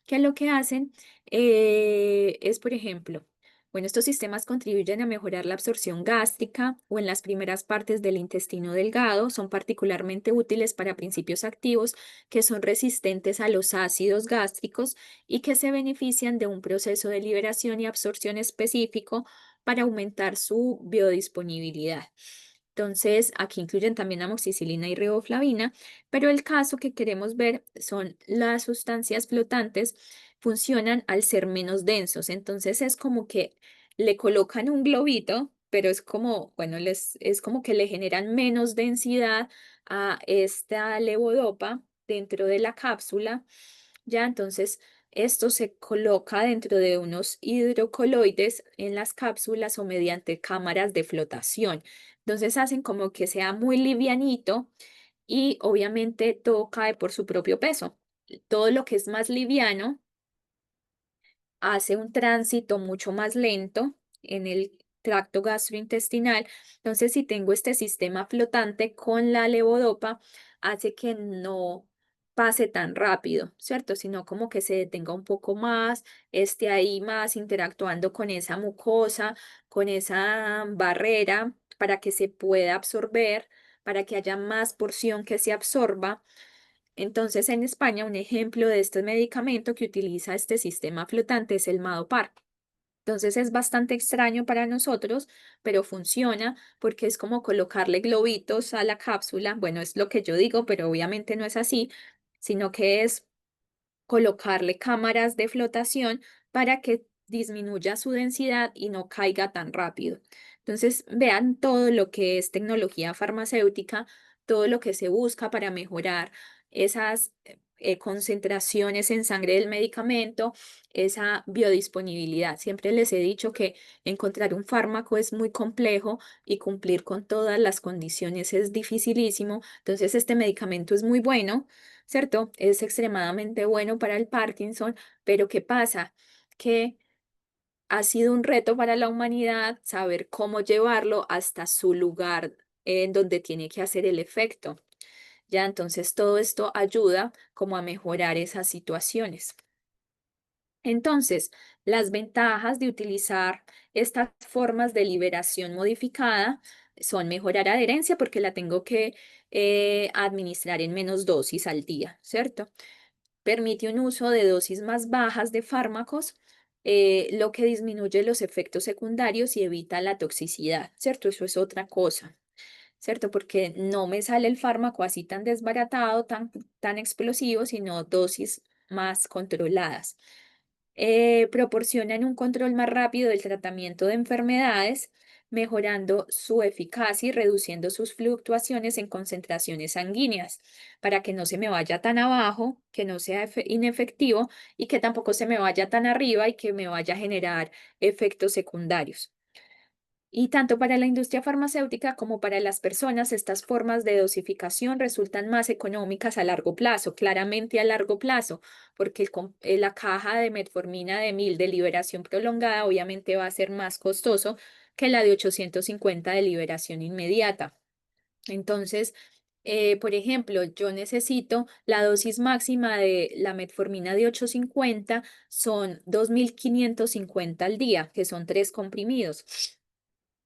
que lo que hacen es, por ejemplo, bueno, estos sistemas contribuyen a mejorar la absorción gástrica o en las primeras partes del intestino delgado, son particularmente útiles para principios activos que son resistentes a los ácidos gástricos y que se benefician de un proceso de liberación y absorción específico para aumentar su biodisponibilidad. Entonces, aquí incluyen también amoxicilina y riboflavina, pero el caso que queremos ver son las sustancias flotantes funcionan al ser menos densos. Entonces, es como que le colocan un globito, pero es como, bueno, es como que le generan menos densidad a esta levodopa dentro de la cápsula. Ya, entonces, esto se coloca dentro de unos hidrocoloides en las cápsulas o mediante cámaras de flotación. Entonces hacen como que sea muy livianito y obviamente todo cae por su propio peso. Todo lo que es más liviano hace un tránsito mucho más lento en el tracto gastrointestinal. Entonces, si tengo este sistema flotante con la levodopa, hace que no pase tan rápido, ¿cierto? Sino como que se detenga un poco más, esté ahí más interactuando con esa mucosa, con esa barrera para que se pueda absorber, para que haya más porción que se absorba. Entonces, en España, un ejemplo de este medicamento que utiliza este sistema flotante es el Madopar. Entonces, es bastante extraño para nosotros, pero funciona porque es como colocarle globitos a la cápsula. Bueno, es lo que yo digo, pero obviamente no es así, sino que es colocarle cámaras de flotación para que disminuya su densidad y no caiga tan rápido. Entonces, vean todo lo que es tecnología farmacéutica, todo lo que se busca para mejorar esas concentraciones en sangre del medicamento, esa biodisponibilidad. Siempre les he dicho que encontrar un fármaco es muy complejo y cumplir con todas las condiciones es dificilísimo. Entonces, este medicamento es muy bueno, ¿cierto? Es extremadamente bueno para el Parkinson, pero ¿qué pasa? Que ha sido un reto para la humanidad saber cómo llevarlo hasta su lugar en donde tiene que hacer el efecto. Ya, entonces todo esto ayuda como a mejorar esas situaciones. Entonces, las ventajas de utilizar estas formas de liberación modificada son mejorar adherencia porque la tengo que administrar en menos dosis al día, ¿cierto? Permite un uso de dosis más bajas de fármacos, lo que disminuye los efectos secundarios y evita la toxicidad, ¿cierto? Eso es otra cosa, ¿cierto? Porque no me sale el fármaco así tan desbaratado, tan explosivo, sino dosis más controladas. Proporcionan un control más rápido del tratamiento de enfermedades, mejorando su eficacia y reduciendo sus fluctuaciones en concentraciones sanguíneas, para que no se me vaya tan abajo, que no sea inefectivo y que tampoco se me vaya tan arriba y que me vaya a generar efectos secundarios. Y tanto para la industria farmacéutica como para las personas, estas formas de dosificación resultan más económicas a largo plazo, claramente a largo plazo, porque la caja de metformina de 1000 de liberación prolongada obviamente va a ser más costoso que la de 850 de liberación inmediata. Entonces, por ejemplo, yo necesito la dosis máxima de la metformina de 850, son 2550 al día, que son 3 comprimidos.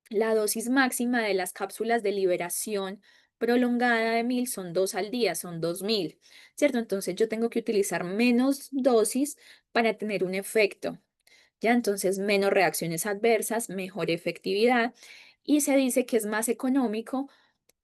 La dosis máxima de las cápsulas de liberación prolongada de 1000 son 2 al día, son 2000, ¿cierto? Entonces yo tengo que utilizar menos dosis para tener un efecto, ¿ya? Entonces menos reacciones adversas, mejor efectividad y se dice que es más económico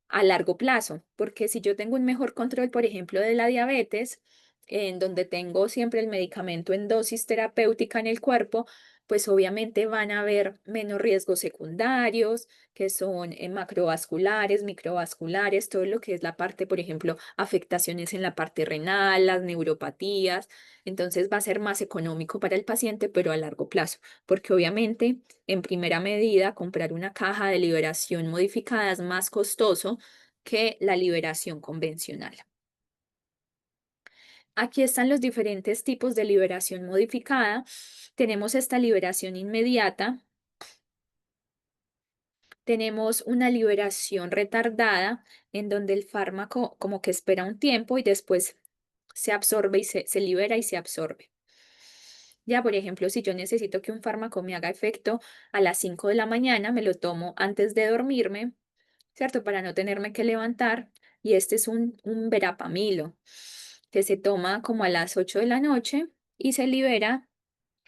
a largo plazo, porque si yo tengo un mejor control, por ejemplo, de la diabetes, en donde tengo siempre el medicamento en dosis terapéutica en el cuerpo, pues obviamente van a haber menos riesgos secundarios, que son macrovasculares, microvasculares, todo lo que es la parte, por ejemplo, afectaciones en la parte renal, las neuropatías. Entonces va a ser más económico para el paciente, pero a largo plazo, porque obviamente en primera medida comprar una caja de liberación modificada es más costoso que la liberación convencional. Aquí están los diferentes tipos de liberación modificada. Tenemos esta liberación inmediata, tenemos una liberación retardada, en donde el fármaco como que espera un tiempo y después se absorbe y se libera y se absorbe. Ya, por ejemplo, si yo necesito que un fármaco me haga efecto a las 5 de la mañana, me lo tomo antes de dormirme, ¿cierto? Para no tenerme que levantar. Y este es un verapamilo que se toma como a las 8 de la noche y se libera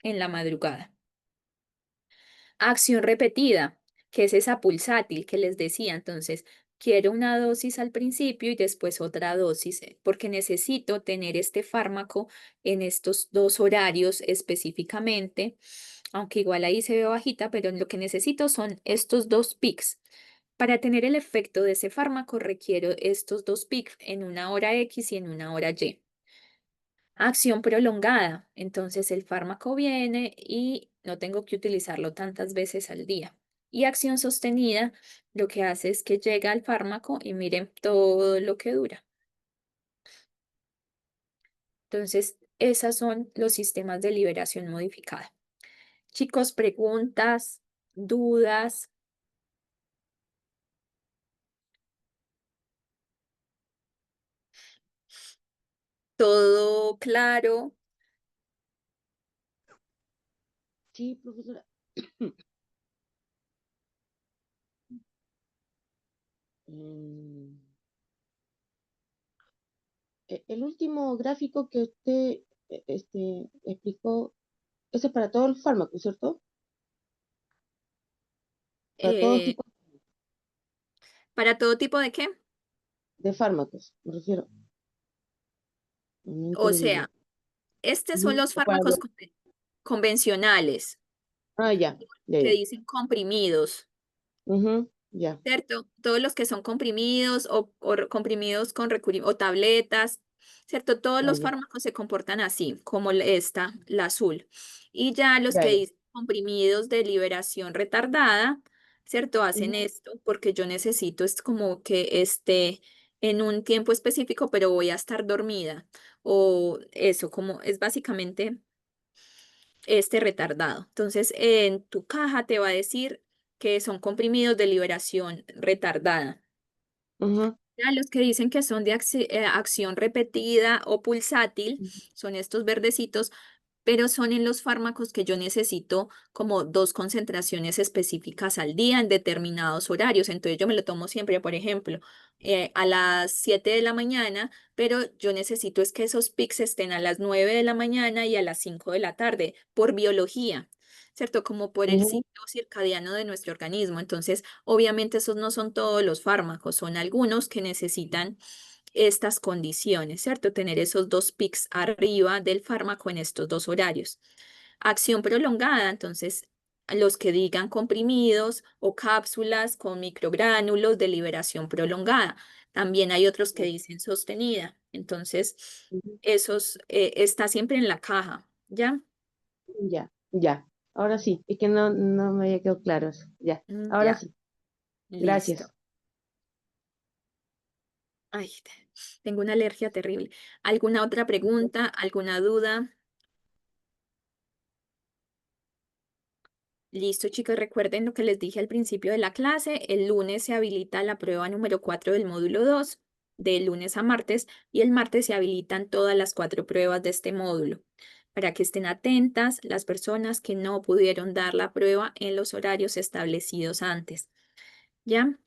en la madrugada. Acción repetida, que es esa pulsátil que les decía. Entonces, quiero una dosis al principio y después otra dosis, porque necesito tener este fármaco en estos dos horarios específicamente, aunque igual ahí se ve bajita, pero lo que necesito son estos dos pics. Para tener el efecto de ese fármaco requiero estos dos pics en una hora X y en una hora Y. Acción prolongada. Entonces el fármaco viene y no tengo que utilizarlo tantas veces al día. Y acción sostenida, lo que hace es que llega al fármaco y miren todo lo que dura. Entonces, esos son los sistemas de liberación modificada. Chicos, preguntas, dudas. ¿Todo claro? Sí, profesora. Mm, el último gráfico que usted explicó, ese es para todos los fármacos, ¿cierto? Para todos Eh, tipos ¿Para todo tipo de qué? de fármacos, me refiero. No O entendí bien. sea, estos son Ujú. los O para fármacos convencionales, Ah, ya, ya, que ya. dicen comprimidos. Ujú, ya, ¿Cierto? Todos los que son comprimidos o comprimidos con o tabletas, ¿cierto? Todos ah, los ya, fármacos se comportan así, como esta, la azul. Y ya los ya, que ya. dicen comprimidos de liberación retardada, ¿cierto? Hacen Ujú, esto porque yo necesito, es como que esté en un tiempo específico, pero voy a estar dormida. O eso, como es básicamente este retardado. Entonces, en tu caja te va a decir que son comprimidos de liberación retardada. ujú, Ya los que dicen que son de acción repetida o pulsátil ujú, son estos verdecitos, pero son en los fármacos que yo necesito como dos concentraciones específicas al día en determinados horarios. Entonces yo me lo tomo siempre, por ejemplo, a las 7 de la mañana, pero yo necesito es que esos pics estén a las 9 de la mañana y a las 5 de la tarde por biología, ¿cierto? Como por el ujú, ciclo circadiano de nuestro organismo. Entonces, obviamente esos no son todos los fármacos, son algunos que necesitan estas condiciones, ¿cierto? Tener esos dos pics arriba del fármaco en estos dos horarios. Acción prolongada, entonces, los que digan comprimidos o cápsulas con microgránulos de liberación prolongada. También hay otros que dicen sostenida. Entonces, ujú. esos está siempre en la caja, ¿ya? Ya, ya. Ahora sí, es que no me había quedado claro eso. Ya, ahora Ya, sí. listo. Gracias. Ay, tengo una alergia terrible. ¿Alguna otra pregunta? ¿Alguna duda? Listo, chicos, recuerden lo que les dije al principio de la clase. El lunes se habilita la prueba número 4 del módulo 2, de lunes a martes, y el martes se habilitan todas las 4 pruebas de este módulo, para que estén atentas las personas que no pudieron dar la prueba en los horarios establecidos antes. ¿Ya?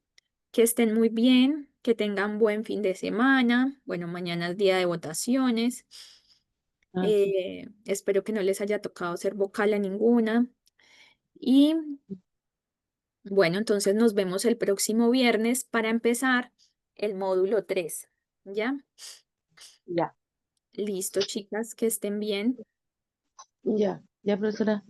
Que estén muy bien, que tengan buen fin de semana. Bueno, mañana es día de votaciones. Ah, sí. Espero que no les haya tocado ser vocal a ninguna. Y bueno, entonces nos vemos el próximo viernes para empezar el módulo 3. ¿Ya? Ya, Listo, chicas, que estén bien. ya, ya, profesora.